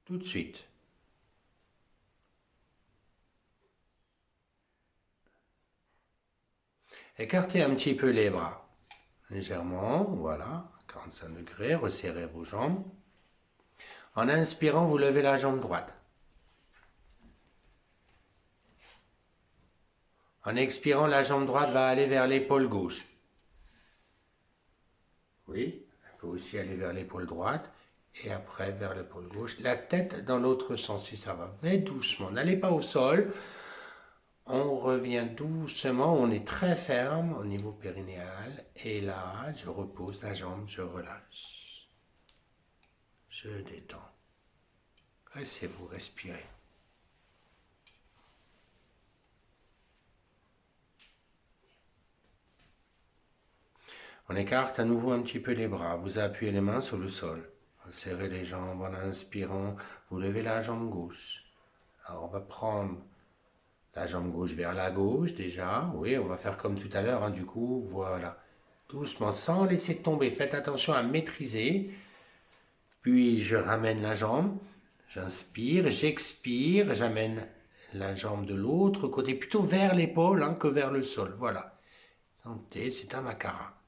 Tout de suite. Écartez un petit peu les bras. Légèrement, voilà, 45 degrés, resserrez vos jambes. En inspirant, vous levez la jambe droite. En expirant, la jambe droite va aller vers l'épaule gauche. Oui, elle peut aussi aller vers l'épaule droite et après vers l'épaule gauche. La tête dans l'autre sens, si ça va. Faites doucement, n'allez pas au sol. On revient doucement, on est très ferme au niveau périnéal. Et là, je repose la jambe, je relâche. Je détends. Laissez-vous respirer. On écarte à nouveau un petit peu les bras. Vous appuyez les mains sur le sol. Vous serrez les jambes en inspirant. Vous levez la jambe gauche. Alors on va prendre la jambe gauche vers la gauche déjà. Oui, on va faire comme tout à l'heure. Du coup, voilà. Doucement, sans laisser tomber. Faites attention à maîtriser. Puis je ramène la jambe. J'inspire, j'expire. J'amène la jambe de l'autre côté, plutôt vers l'épaule que vers le sol. Voilà. Sentez, c'est un makara.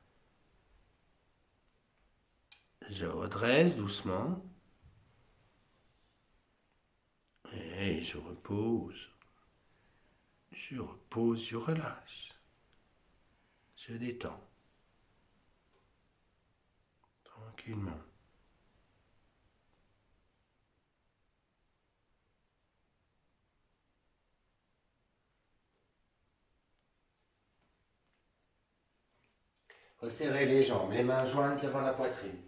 Je redresse doucement. Et je repose. Je repose, je relâche. Je détends. Tranquillement. Resserrez les jambes, les mains jointes devant la poitrine.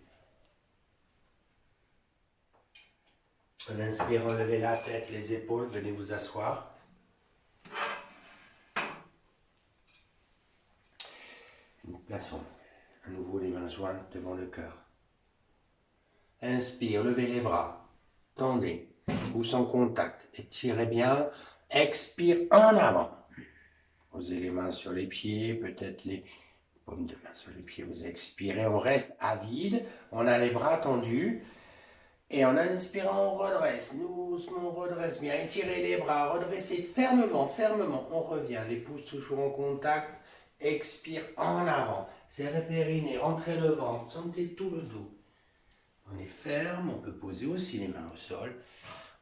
En inspirant, levez la tête, les épaules, venez vous asseoir. Nous plaçons à nouveau les mains jointes devant le cœur. Inspire, levez les bras, tendez, pouce en contact, étirez bien. Expire en avant. Posez les mains sur les pieds, peut-être les paumes de main sur les pieds, vous expirez, on reste à vide, on a les bras tendus. Et en inspirant, on redresse, doucement, on redresse bien, étirez les bras, redressez fermement, fermement, on revient, les pouces toujours en contact, expire en avant, serrez périnée, rentrez le ventre, sentez tout le dos. On est ferme, on peut poser aussi les mains au sol.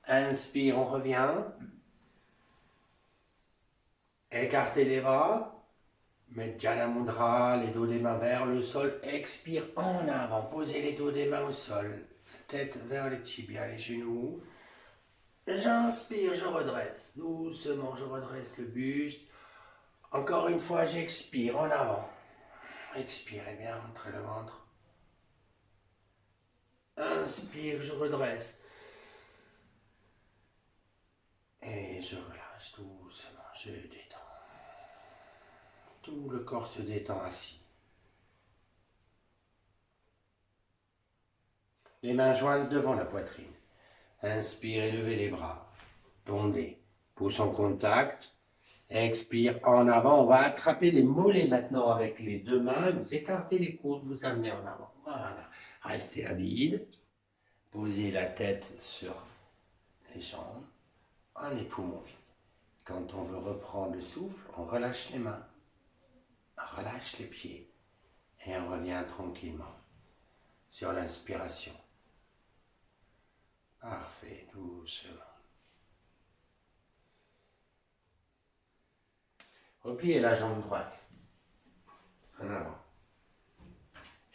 Inspire, on revient. Écartez les bras, mettez Jana Mudra, les dos des mains vers le sol, expire en avant, posez les dos des mains au sol. Tête vers les tibias, les genoux. J'inspire, je redresse. Doucement, je redresse le buste. Encore une fois, j'expire en avant. Expirez bien, rentrez le ventre. Inspire, je redresse. Et je relâche doucement, je détends. Tout le corps se détend assis. Les mains jointes devant la poitrine. Inspirez, levez les bras. Tendez. Pouce en contact. Expire en avant. On va attraper les mollets maintenant avec les deux mains. Vous écartez les coudes, vous amenez en avant. Voilà. Restez à vide. Posez la tête sur les jambes. Un les poumons vides. Quand on veut reprendre le souffle, on relâche les mains. On relâche les pieds. Et on revient tranquillement sur l'inspiration. Parfait, doucement. Repliez la jambe droite en avant.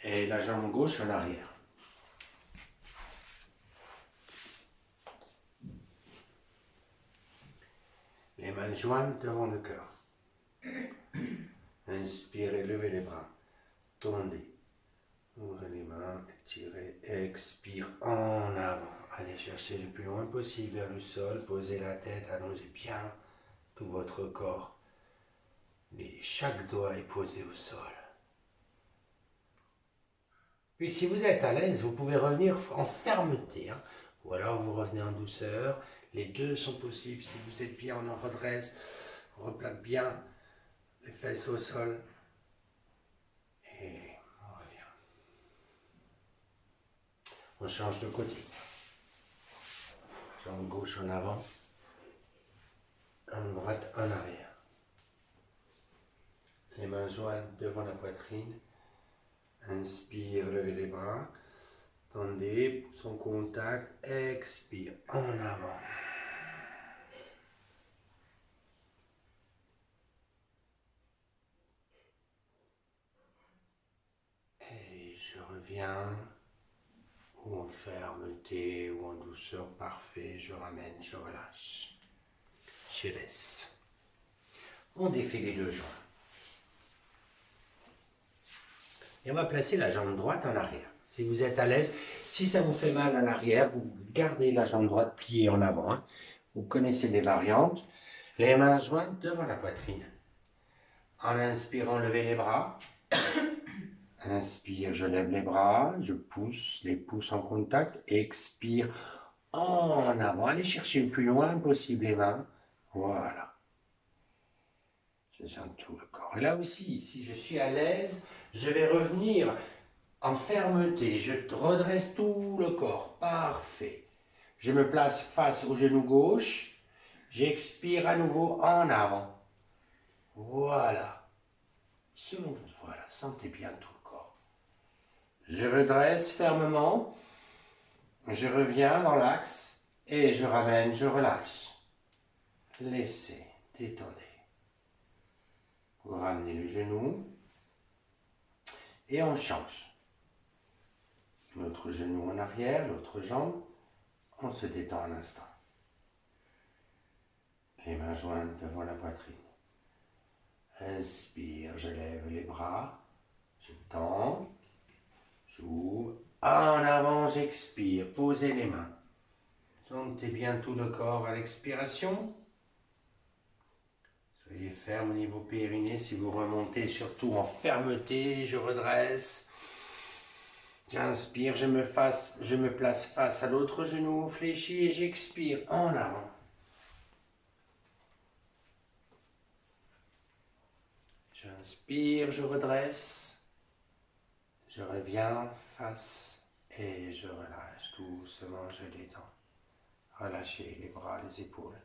Et la jambe gauche en arrière. Les mains jointes devant le cœur. Inspirez, levez les bras. Tendez. Ouvrez les mains, tirez, expire en avant. Allez chercher le plus loin possible vers le sol. Posez la tête, allongez bien tout votre corps. Chaque doigt est posé au sol. Puis si vous êtes à l'aise, vous pouvez revenir en fermeté. Ou alors vous revenez en douceur. Les deux sont possibles. Si vous êtes bien, on en redresse. On replaque bien les fesses au sol. Et on revient. On change de côté. Jambe gauche en avant. Jambe droite en arrière. Les mains jointes devant la poitrine. Inspire, levez les bras. Tendez, son contact. Expire en avant. Et je reviens. Ou en fermeté, ou en douceur, parfait. Je ramène, je relâche. Je laisse. On défait les deux jambes. Et on va placer la jambe droite en arrière. Si vous êtes à l'aise, si ça vous fait mal à l'arrière, vous gardez la jambe droite pliée en avant. Vous connaissez les variantes. Les mains jointes devant la poitrine. En inspirant, levez les bras. Inspire, je lève les bras, je pousse les pouces en contact. Expire en avant. Allez chercher le plus loin possible les mains. Voilà. Je sens tout le corps. Et là aussi, si je suis à l'aise, je vais revenir en fermeté. Je redresse tout le corps. Parfait. Je me place face au genou gauche. J'expire à nouveau en avant. Voilà. Selon vous, voilà. Sentez bien tout le corps. Je redresse fermement. Je reviens dans l'axe. Et je ramène, je relâche. Laissez, détendez. Vous ramenez le genou. Et on change. L'autre genou en arrière, l'autre jambe. On se détend un instant. Les mains jointes devant la poitrine. Inspire, je lève les bras. Je tends. J'ouvre. En avant, j'expire. Posez les mains. Sentez bien tout le corps à l'expiration. Soyez ferme au niveau périnée. Si vous remontez, surtout en fermeté, je redresse. J'inspire, je me place face à l'autre genou fléchi et j'expire en avant. J'inspire, je redresse. Je reviens face et je relâche doucement, je détends. Relâchez les bras, les épaules.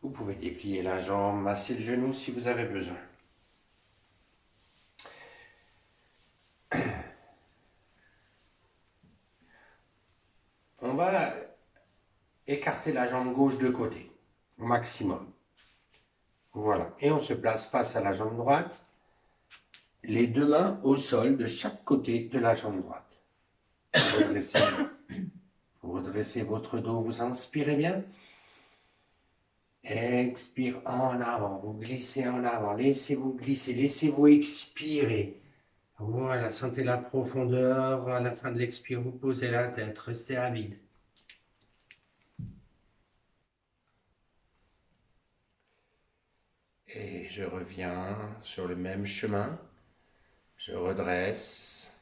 Vous pouvez déplier la jambe, masser le genou si vous avez besoin. On va écarter la jambe gauche de côté, au maximum. Voilà. Et on se place face à la jambe droite. Les deux mains au sol de chaque côté de la jambe droite. Vous redressez votre dos, vous inspirez bien. Expire en avant, vous glissez en avant, laissez-vous glisser, laissez-vous expirer. Voilà, sentez la profondeur, à la fin de l'expire, vous posez la tête, restez à vide. Et je reviens sur le même chemin, je redresse.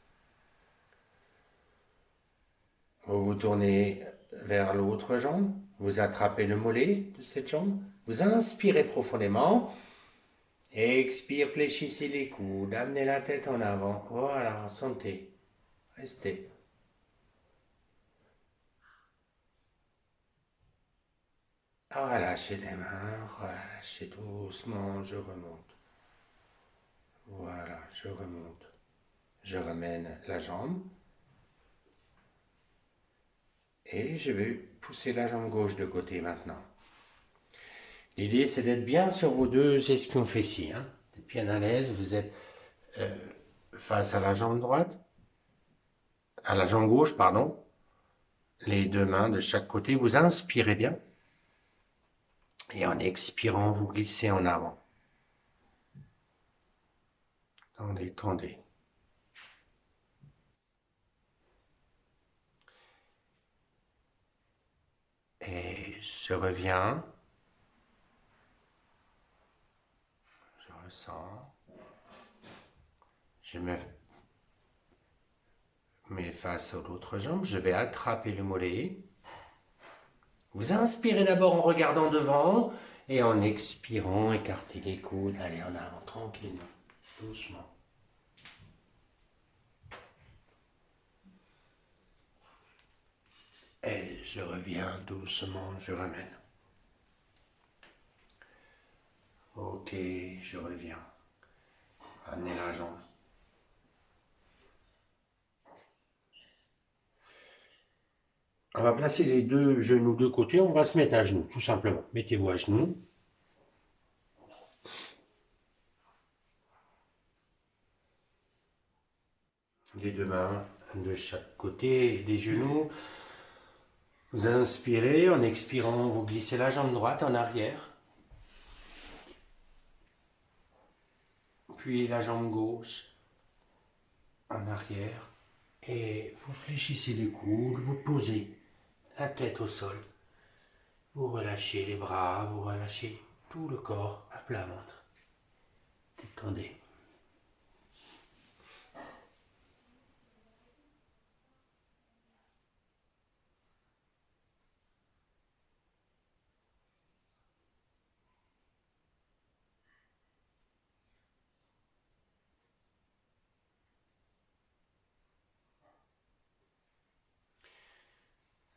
Vous vous tournez vers l'autre jambe, vous attrapez le mollet de cette jambe, vous inspirez profondément, expire, fléchissez les coudes, amenez la tête en avant, voilà, sentez, restez. Relâchez les mains, relâchez doucement, je remonte. Voilà, je remonte. Je ramène la jambe. Et je vais pousser la jambe gauche de côté maintenant. L'idée, c'est d'être bien sur vos deux ischions fessiers. Hein. D'être bien à l'aise. Vous êtes face à la jambe droite, à la jambe gauche, pardon. Les deux mains de chaque côté. Vous inspirez bien. Et en expirant, vous glissez en avant. Tendez, tendez. Et je reviens. Je ressens. Je me mets face à l'autre jambe. Je vais attraper le mollet. Vous inspirez d'abord en regardant devant. Et en expirant, écartez les coudes. Allez en avant, tranquillement. Doucement. Et je reviens doucement, je ramène. Ok, je reviens. Amenez la jambe. On va placer les deux genoux de côté, on va se mettre à genoux, tout simplement. Mettez-vous à genoux. Les deux mains de chaque côté des genoux. Vous inspirez, en expirant, vous glissez la jambe droite en arrière. Puis la jambe gauche en arrière. Et vous fléchissez les coudes, vous posez la tête au sol. Vous relâchez les bras, vous relâchez tout le corps à plat ventre. Détendez.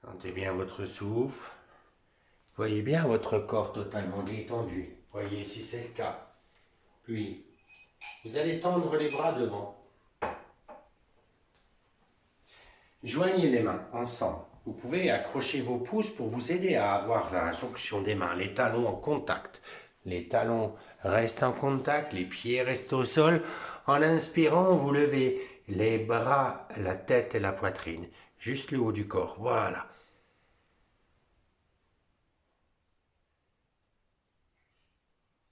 Sentez bien votre souffle. Voyez bien votre corps totalement détendu. Voyez si c'est le cas. Puis, vous allez tendre les bras devant. Joignez les mains ensemble. Vous pouvez accrocher vos pouces pour vous aider à avoir la jonction des mains, les talons en contact. Les talons restent en contact, les pieds restent au sol. En inspirant, vous levez les bras, la tête et la poitrine. Juste le haut du corps. Voilà.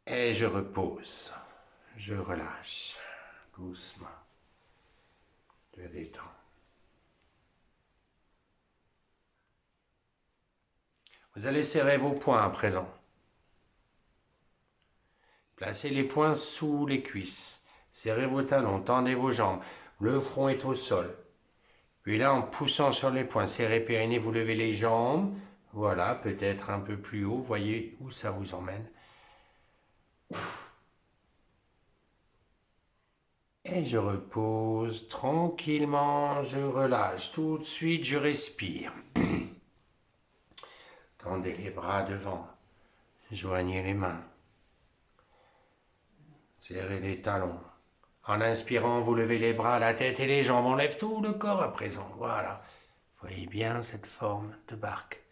Et je repose. Je relâche. Doucement. Je détends. Vous allez serrer vos poings à présent. Placez les poings sous les cuisses. Serrez vos talons, tendez vos jambes. Le front est au sol. Puis là, en poussant sur les poings, serrez périnée, vous levez les jambes. Voilà, peut-être un peu plus haut. Voyez où ça vous emmène. Et je repose tranquillement, je relâche. Tout de suite, je respire. Tendez les bras devant. Joignez les mains. Serrez les talons. En inspirant, vous levez les bras, la tête et les jambes. On lève tout le corps à présent. Voilà. Voyez bien cette forme de barque.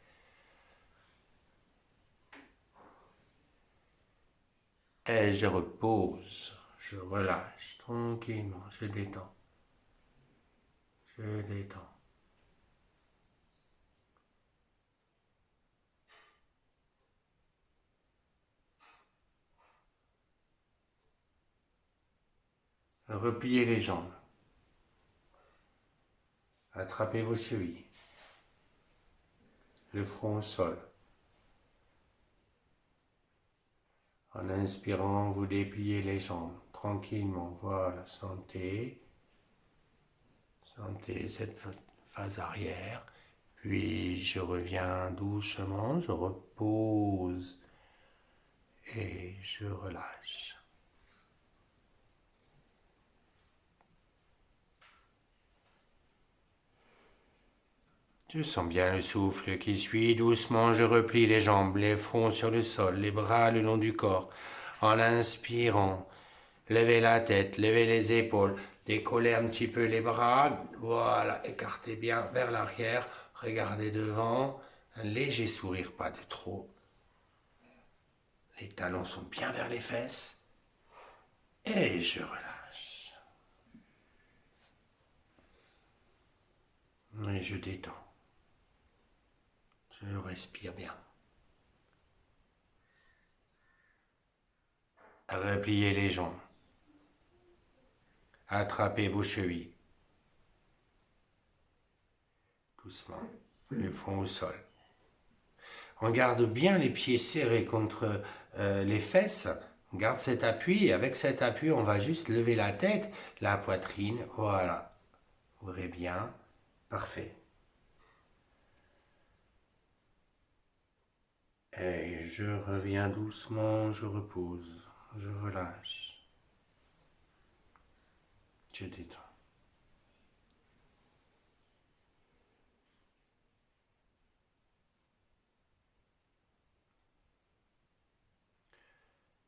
Et je repose. Je relâche tranquillement. Je détends. Je détends. Repliez les jambes. Attrapez vos chevilles. Le front au sol. En inspirant, vous dépliez les jambes tranquillement. Voilà, sentez. Sentez cette phase arrière. Puis je reviens doucement, je repose et je relâche. Je sens bien le souffle qui suit. Doucement, je replie les jambes, les fronts sur le sol, les bras le long du corps. En inspirant, levez la tête, levez les épaules, décollez un petit peu les bras. Voilà, écartez bien vers l'arrière. Regardez devant. Un léger sourire, pas de trop. Les talons sont bien vers les fesses. Et je relâche. Et je détends. Je respire bien. Repliez les jambes. Attrapez vos chevilles. Doucement. Le front au sol. On garde bien les pieds serrés contre les fesses. On garde cet appui. Et avec cet appui, on va juste lever la tête, la poitrine. Voilà. Ouvrez bien. Parfait. Et je reviens doucement. Je repose. Je relâche. Je détends.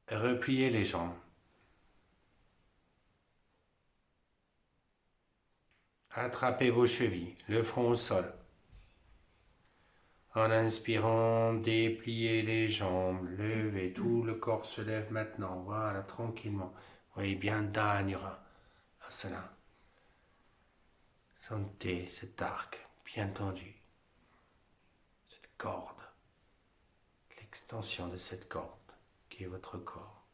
Repliez les jambes. Attrapez vos chevilles, le front au sol. En inspirant, dépliez les jambes, levez, tout le corps se lève maintenant. Voilà, tranquillement. Voyez bien Dhanura Asana. Sentez cet arc bien tendu, cette corde, l'extension de cette corde qui est votre corps.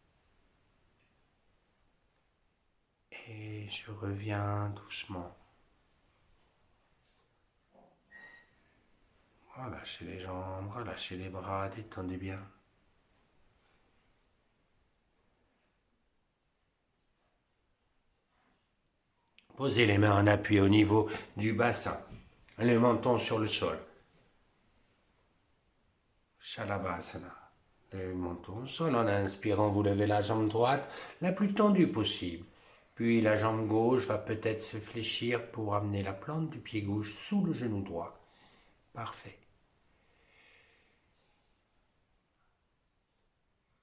Et je reviens doucement. Relâchez les jambes, relâchez les bras, détendez bien. Posez les mains en appui au niveau du bassin, le menton sur le sol. Shalabhasana. Le menton au sol. En inspirant, vous levez la jambe droite la plus tendue possible. Puis la jambe gauche va peut-être se fléchir pour amener la plante du pied gauche sous le genou droit. Parfait.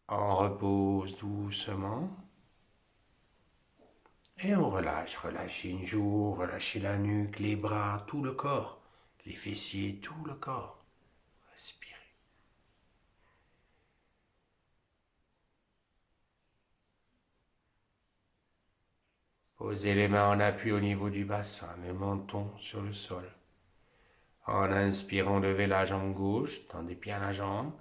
On repose doucement. Et on relâche. Relâchez une joue, relâchez la nuque, les bras, tout le corps. Les fessiers, tout le corps. Respirez. Posez les mains en appui au niveau du bassin, le menton sur le sol. En inspirant, levez la jambe gauche, tendez bien la jambe.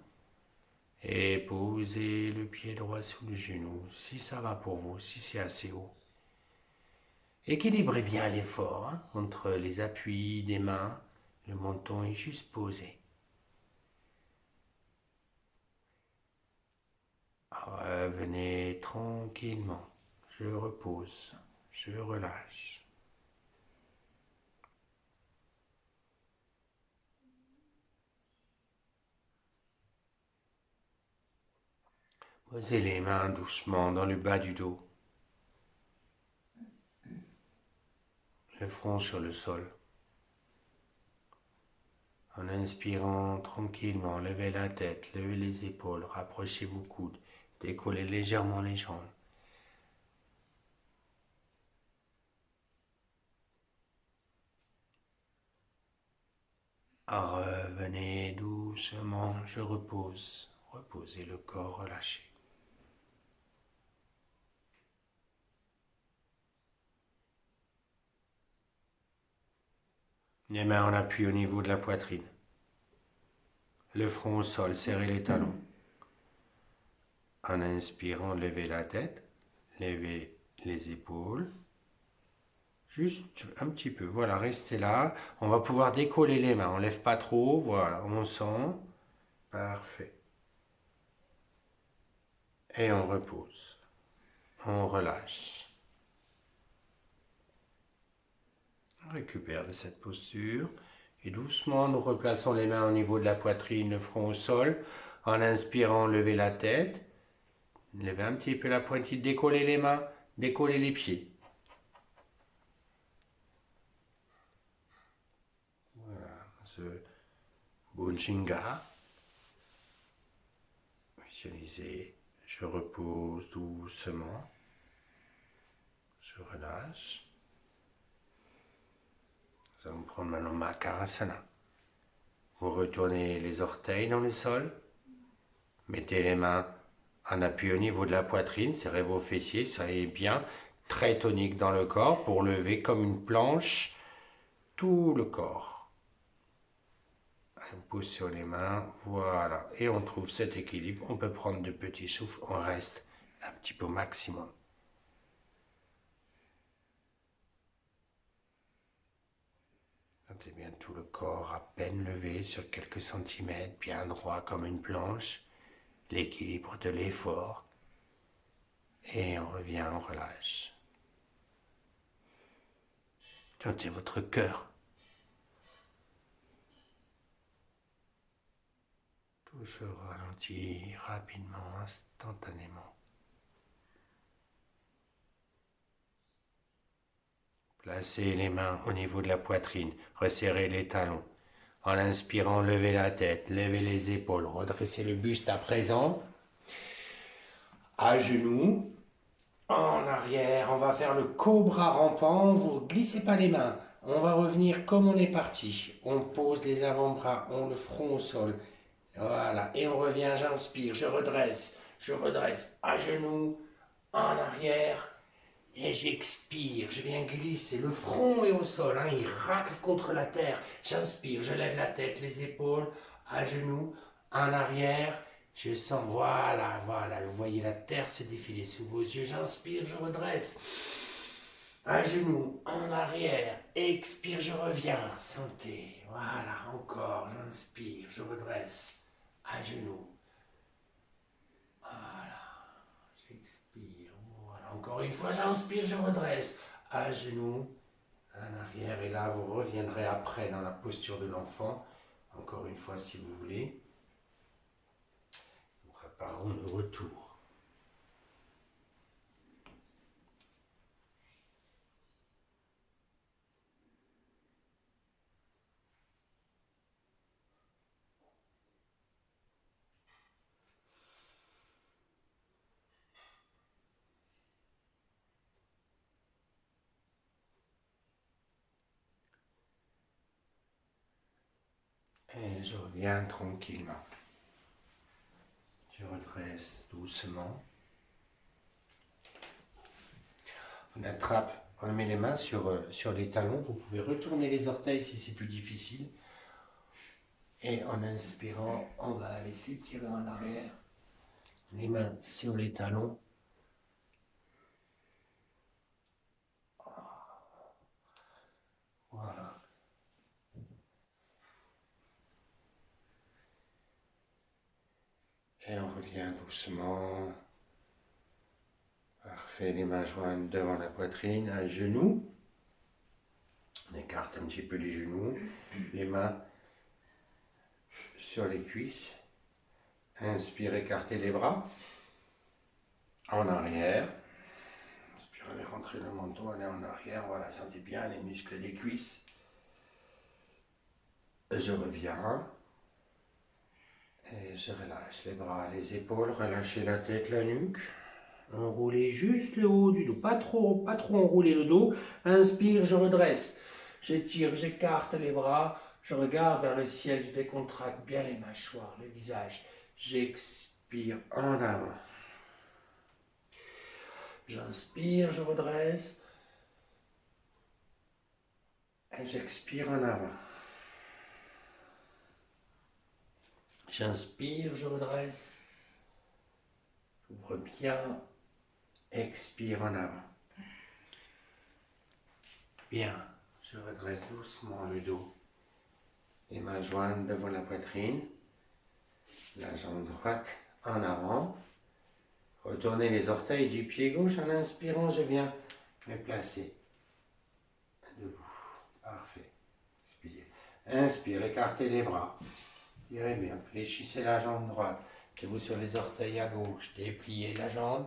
Et posez le pied droit sous le genou, si ça va pour vous, si c'est assez haut. Équilibrez bien l'effort entre les appuis des mains, le menton est juste posé. Revenez tranquillement, je repose, je relâche. Posez les mains doucement dans le bas du dos, le front sur le sol. En inspirant tranquillement, levez la tête, levez les épaules, rapprochez vos coudes, décollez légèrement les jambes. Revenez doucement, je repose. Reposez le corps relâché. Les mains en appui au niveau de la poitrine. Le front au sol, serrez les talons. En inspirant, levez la tête, levez les épaules. Juste un petit peu, voilà, restez là. On va pouvoir décoller les mains, on ne lève pas trop, voilà, on sent. Parfait. Et on repose. On relâche. On récupère de cette posture. Et doucement, nous replaçons les mains au niveau de la poitrine, le front au sol. En inspirant, levez la tête. Levez un petit peu la poitrine, décollez les mains, décollez les pieds. Voilà, ce Bujjanga. Visualisez, je repose doucement. Je relâche. Nous allons prendre maintenant Makarasana. Vous retournez les orteils dans le sol. Mettez les mains Un appui au niveau de la poitrine, serrez vos fessiers, soyez bien, très tonique dans le corps pour lever comme une planche tout le corps. On pousse sur les mains, voilà, et on trouve cet équilibre. On peut prendre de petits souffles, on reste un petit peu au maximum. Sentez bien tout le corps à peine levé sur quelques centimètres, bien droit comme une planche. L'équilibre de l'effort. Et on revient, on relâche. Sentez votre cœur. Tout se ralentit rapidement, instantanément. Placez les mains au niveau de la poitrine, resserrez les talons. En inspirant, levez la tête, levez les épaules, redressez le buste à présent. À genoux, en arrière, on va faire le cobra rampant, vous glissez pas les mains. On va revenir comme on est parti. On pose les avant-bras, on le front au sol. Voilà, et on revient, j'inspire, je redresse, à genoux, en arrière. Et j'expire, je viens glisser, le front est au sol, hein, il racle contre la terre. J'inspire, je lève la tête, les épaules, à genoux, en arrière. Je sens, voilà, vous voyez la terre se défiler sous vos yeux. J'inspire, je redresse. À genoux, en arrière, expire, je reviens. Sentez, voilà, encore, j'inspire, je redresse. À genoux. Voilà, j'expire. Voilà, encore une fois, j'inspire, je redresse. À genoux, en arrière. Et là, vous reviendrez après dans la posture de l'enfant. Encore une fois, si vous voulez. Nous préparons le retour. Et je reviens tranquillement. Je redresse doucement. On attrape, on met les mains sur les talons. Vous pouvez retourner les orteils si c'est plus difficile. Et en inspirant, on va laisser tirer en arrière. Les mains sur les talons. Voilà. Et on revient doucement. Parfait, les mains jointes devant la poitrine, à genoux. On écarte un petit peu les genoux. Les mains sur les cuisses. Inspire, écartez les bras. En arrière. Inspire, allez rentrer le menton, allez en arrière. Voilà, sentez bien les muscles des cuisses. Je reviens. Et je relâche les bras, les épaules, relâchez la tête, la nuque. Enroulez juste le haut du dos, pas trop enrouler le dos. Inspire, je redresse. J'étire, j'écarte les bras. Je regarde vers le ciel, je décontracte bien les mâchoires, le visage. J'expire en avant. J'inspire, je redresse. Et j'expire en avant. J'inspire, je redresse. J'ouvre bien. Expire en avant. Bien. Je redresse doucement le dos. Les mains jointes devant la poitrine. La jambe droite en avant. Retournez les orteils du pied gauche. En inspirant, je viens me placer debout. Parfait. Expire. Inspire, écartez les bras. Tirez bien, fléchissez la jambe droite. Mettez-vous sur les orteils à gauche. Dépliez la jambe.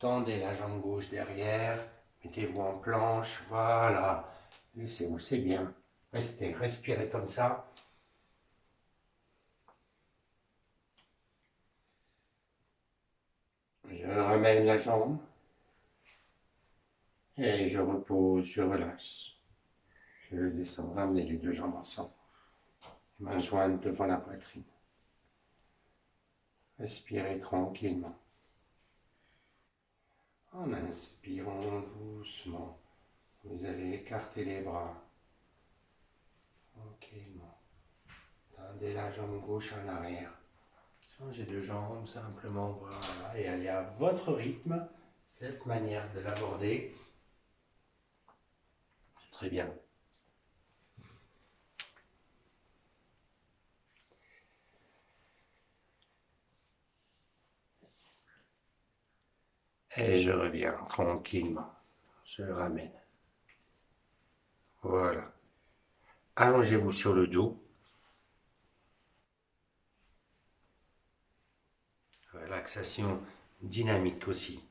Tendez la jambe gauche derrière. Mettez-vous en planche. Voilà. Laissez-vous, c'est bien. Restez, respirez comme ça. Je ramène la jambe. Et je repose, je relâche. Je descends, ramenez les deux jambes ensemble. Mains jointes devant la poitrine. Respirez tranquillement. En inspirant doucement, vous allez écarter les bras. Tranquillement. Tendez la jambe gauche en arrière. Changez de jambe simplement, voilà. Et allez à votre rythme. Cette manière de l'aborder, c'est très bien. Et je reviens tranquillement. Je le ramène. Voilà. Allongez-vous sur le dos. Relaxation dynamique aussi.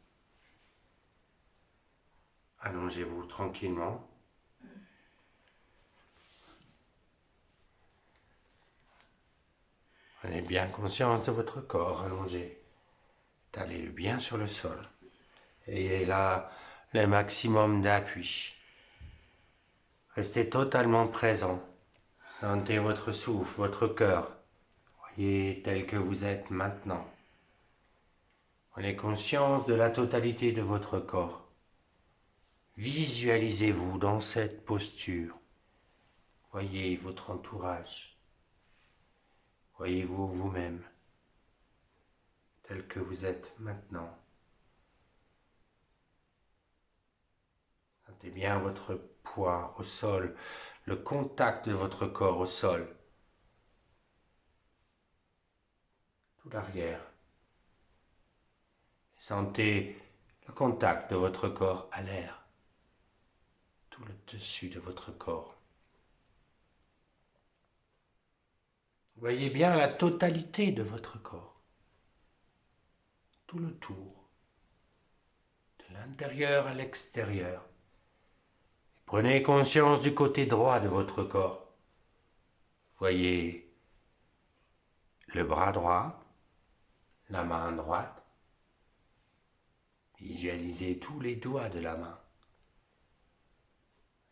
Allongez-vous tranquillement. Prenez bien conscience de votre corps allongé. Étalez-le bien sur le sol. Ayez là le maximum d'appui. Restez totalement présent. Sentez votre souffle, votre cœur. Voyez tel que vous êtes maintenant. Prenez conscience de la totalité de votre corps. Visualisez-vous dans cette posture. Voyez votre entourage. Voyez-vous vous-même tel que vous êtes maintenant. Sentez bien votre poids au sol, le contact de votre corps au sol. Tout l'arrière. Sentez le contact de votre corps à l'air. Tout le dessus de votre corps. Voyez bien la totalité de votre corps. Tout le tour. De l'intérieur à l'extérieur. Prenez conscience du côté droit de votre corps. Voyez le bras droit, la main droite. Visualisez tous les doigts de la main.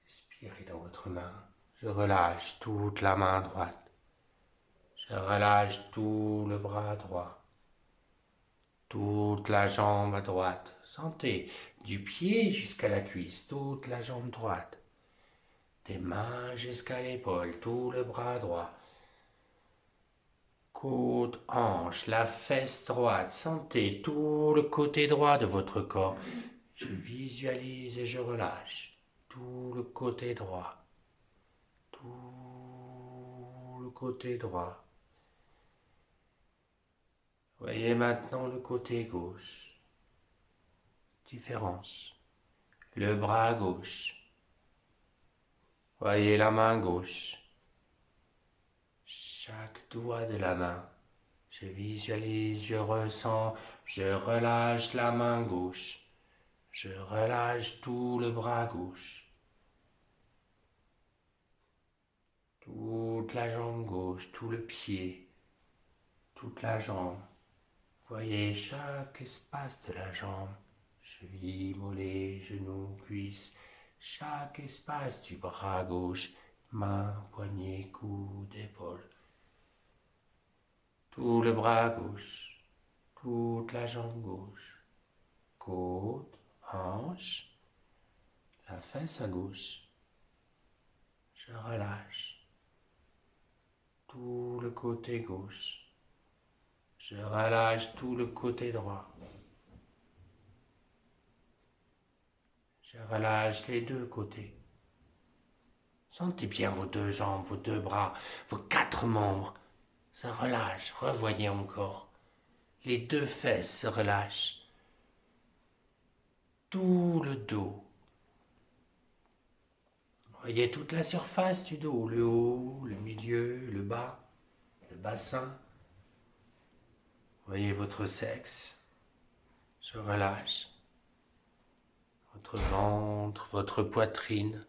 Respirez dans votre main. Je relâche toute la main droite. Je relâche tout le bras droit. Toute la jambe à droite. Sentez du pied jusqu'à la cuisse, toute la jambe droite. Des mains jusqu'à l'épaule, tout le bras droit. Côte, hanche, la fesse droite. Sentez tout le côté droit de votre corps. Je visualise et je relâche. Tout le côté droit. Tout le côté droit. Voyez maintenant le côté gauche. Différence. Le bras gauche. Voyez la main gauche. Chaque doigt de la main. Je visualise, je ressens, je relâche la main gauche. Je relâche tout le bras gauche. Toute la jambe gauche, tout le pied, toute la jambe. Voyez chaque espace de la jambe. Cheville, mollet, genou, cuisse. Chaque espace du bras gauche. Main, poignet, coude, épaule. Tout le bras gauche. Toute la jambe gauche. Côte, hanche. La fesse à gauche. Je relâche. Tout le côté gauche. Je relâche tout le côté droit. Je relâche les deux côtés. Sentez bien vos deux jambes, vos deux bras, vos quatre membres. Se relâchent. Revoyez encore. Les deux fesses se relâchent. Tout le dos. Voyez toute la surface du dos. Le haut, le milieu, le bas, le bassin. Voyez votre sexe. Se relâche. Votre ventre, votre poitrine.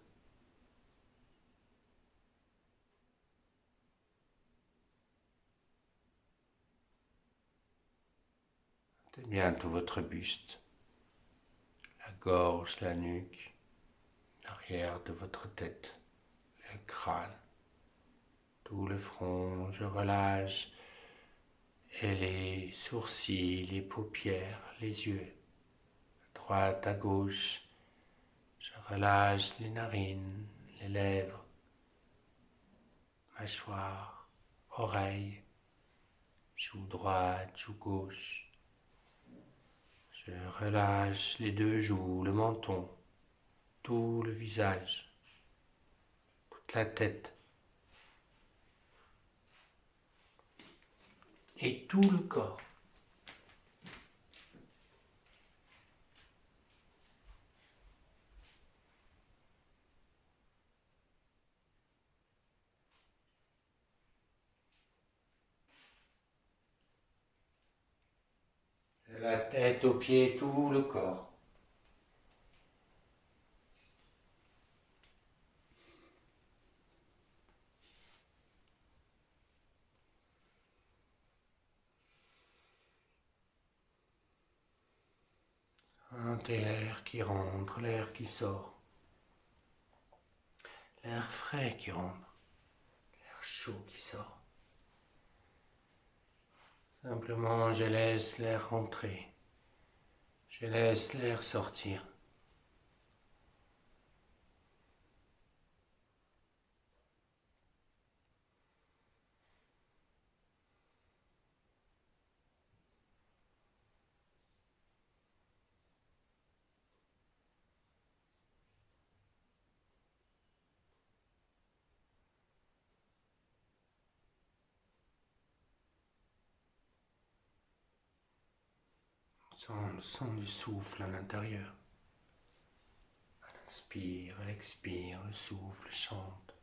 Sentez bien tout votre buste. La gorge, la nuque, l'arrière de votre tête, le crâne, tout le front. Je relâche. Et les sourcils, les paupières, les yeux. droite à gauche. Je relâche les narines, les lèvres, mâchoire, oreille, joue droite, joue gauche. Je relâche les deux joues, le menton, tout le visage, toute la tête et tout le corps. De la tête aux pieds, tout le corps. Sentez l'air qui rentre, l'air qui sort. L'air frais qui rentre, l'air chaud qui sort. Simplement, je laisse l'air rentrer. Je laisse l'air sortir. Sens le son du souffle à l'intérieur. À l'inspire, à l'expire, le souffle chante.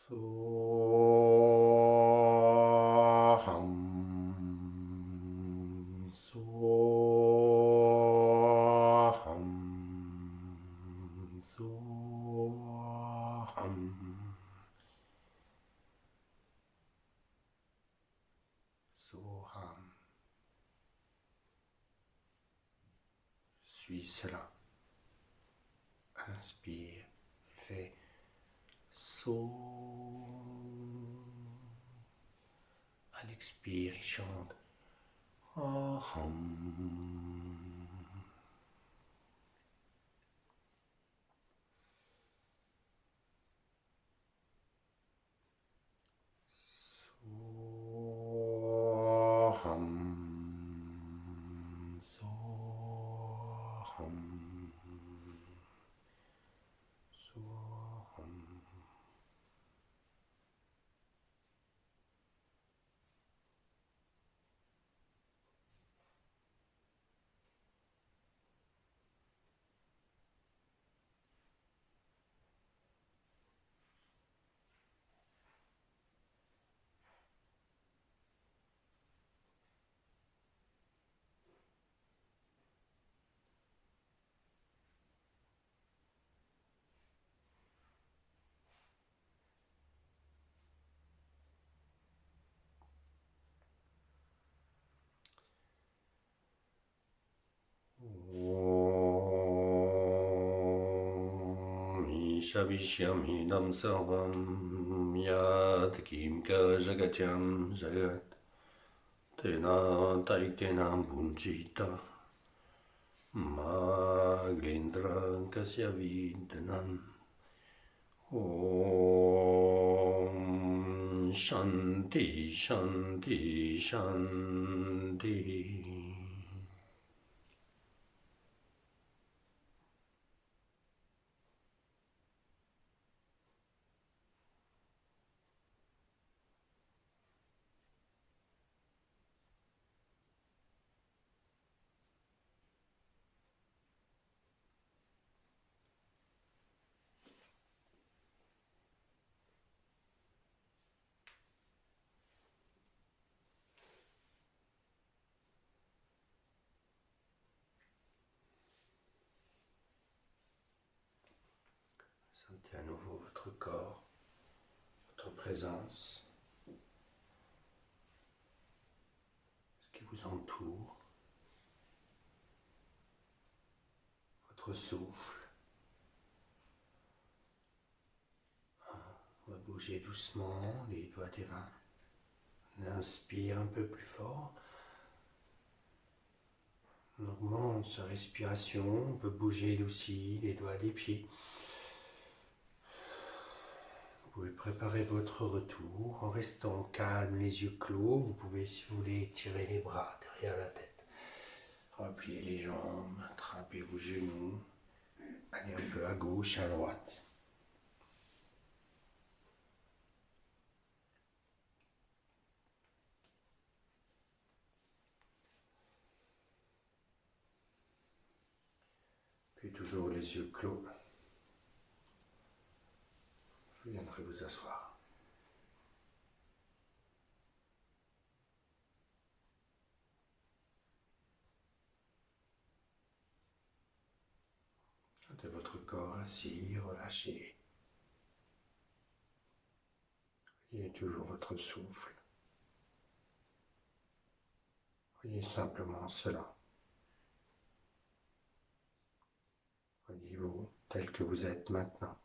Soham, soham, soham. Soham. Je suis cela. Inspire, fais So. À l'expire, il chante. Shavishyamidam sarvam yat kimka jagatyam jagat tena taitenam punjita maglindra kasya vidanam Om Shanti Shanti Shanti. Sentez à nouveau votre corps, votre présence, ce qui vous entoure, votre souffle, votre bouche bougez doucement les doigts des mains. On inspire un peu plus fort. On augmente sa respiration. On peut bouger aussi les doigts des pieds. Vous pouvez préparer votre retour en restant calme, les yeux clos. Vous pouvez, si vous voulez, étirer les bras derrière la tête. Repliez les jambes, attrapez vos genoux. Allez un peu à gauche, à droite. Puis toujours les yeux clos. Vous viendrez vous asseoir. Sentez votre corps assis, relâché. Voyez toujours votre souffle. Voyez simplement cela. Voyez-vous tel que vous êtes maintenant.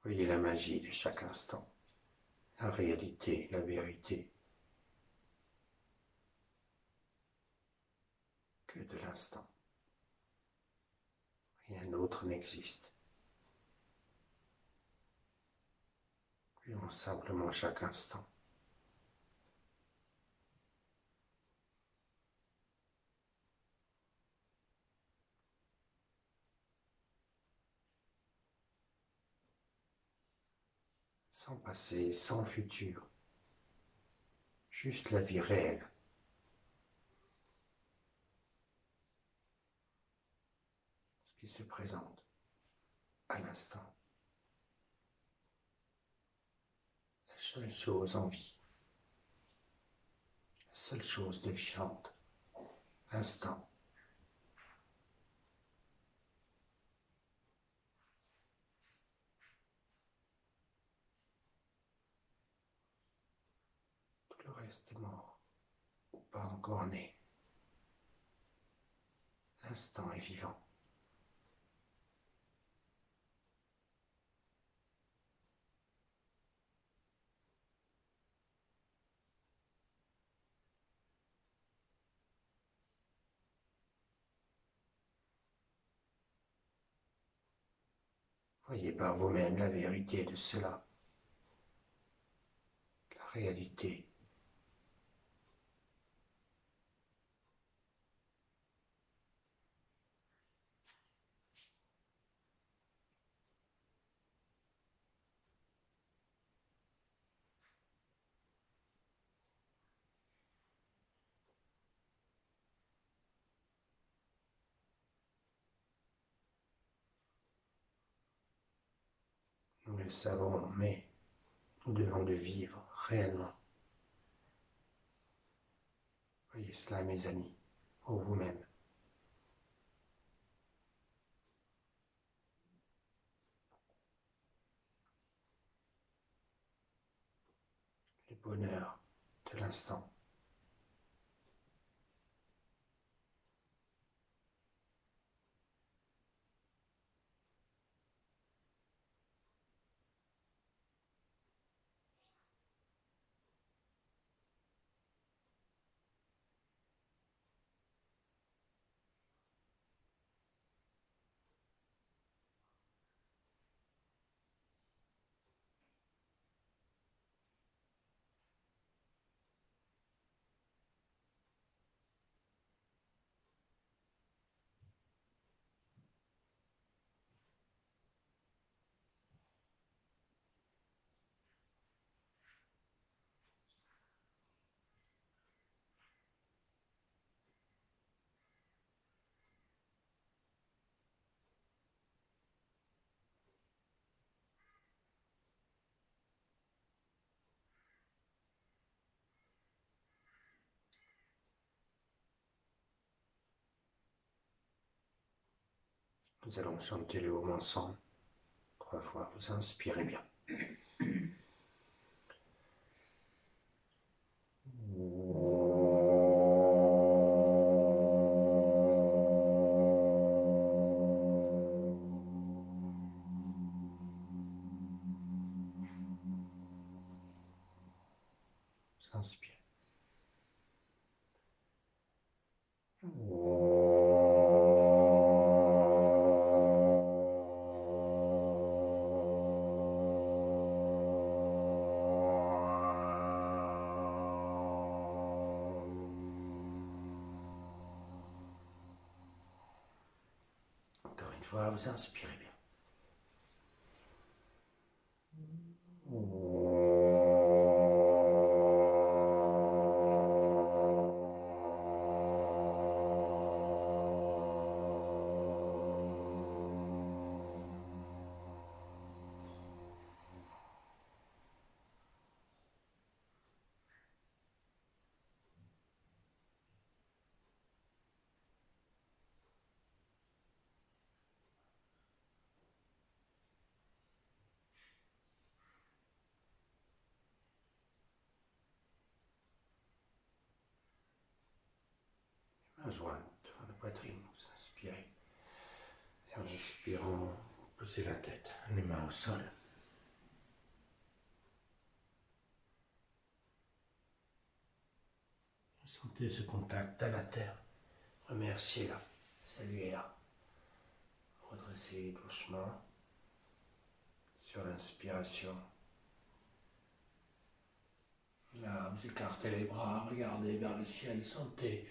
Voyez la magie de chaque instant, la réalité, la vérité, que de l'instant. Rien d'autre n'existe. Vivons simplement chaque instant. Sans passé, sans futur. Juste la vie réelle. Ce qui se présente à l'instant. La seule chose en vie. La seule chose de vivante. L'instant. Tout le reste est mort ou pas encore né. L'instant est vivant. Voyez par vous-même la vérité de cela. La réalité. Nous le savons, mais nous devons le vivre réellement. Voyez cela, mes amis, pour vous-même. Le bonheur de l'instant. Nous allons chanter le Om ensemble. 3 fois, vous inspirez bien. Inspire. Encore une fois, vous inspirez bien. Main jointe devant la poitrine, vous inspirez. Et en expirant, posez la tête, les mains au sol. Sentez ce contact à la terre. Remerciez-la. Saluez-la. Redressez doucement sur l'inspiration. Là, vous écartez les bras, regardez vers le ciel, sentez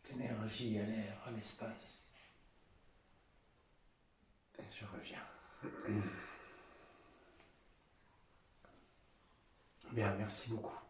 cette énergie à l'air, à l'espace. Et je reviens. Bien, merci beaucoup.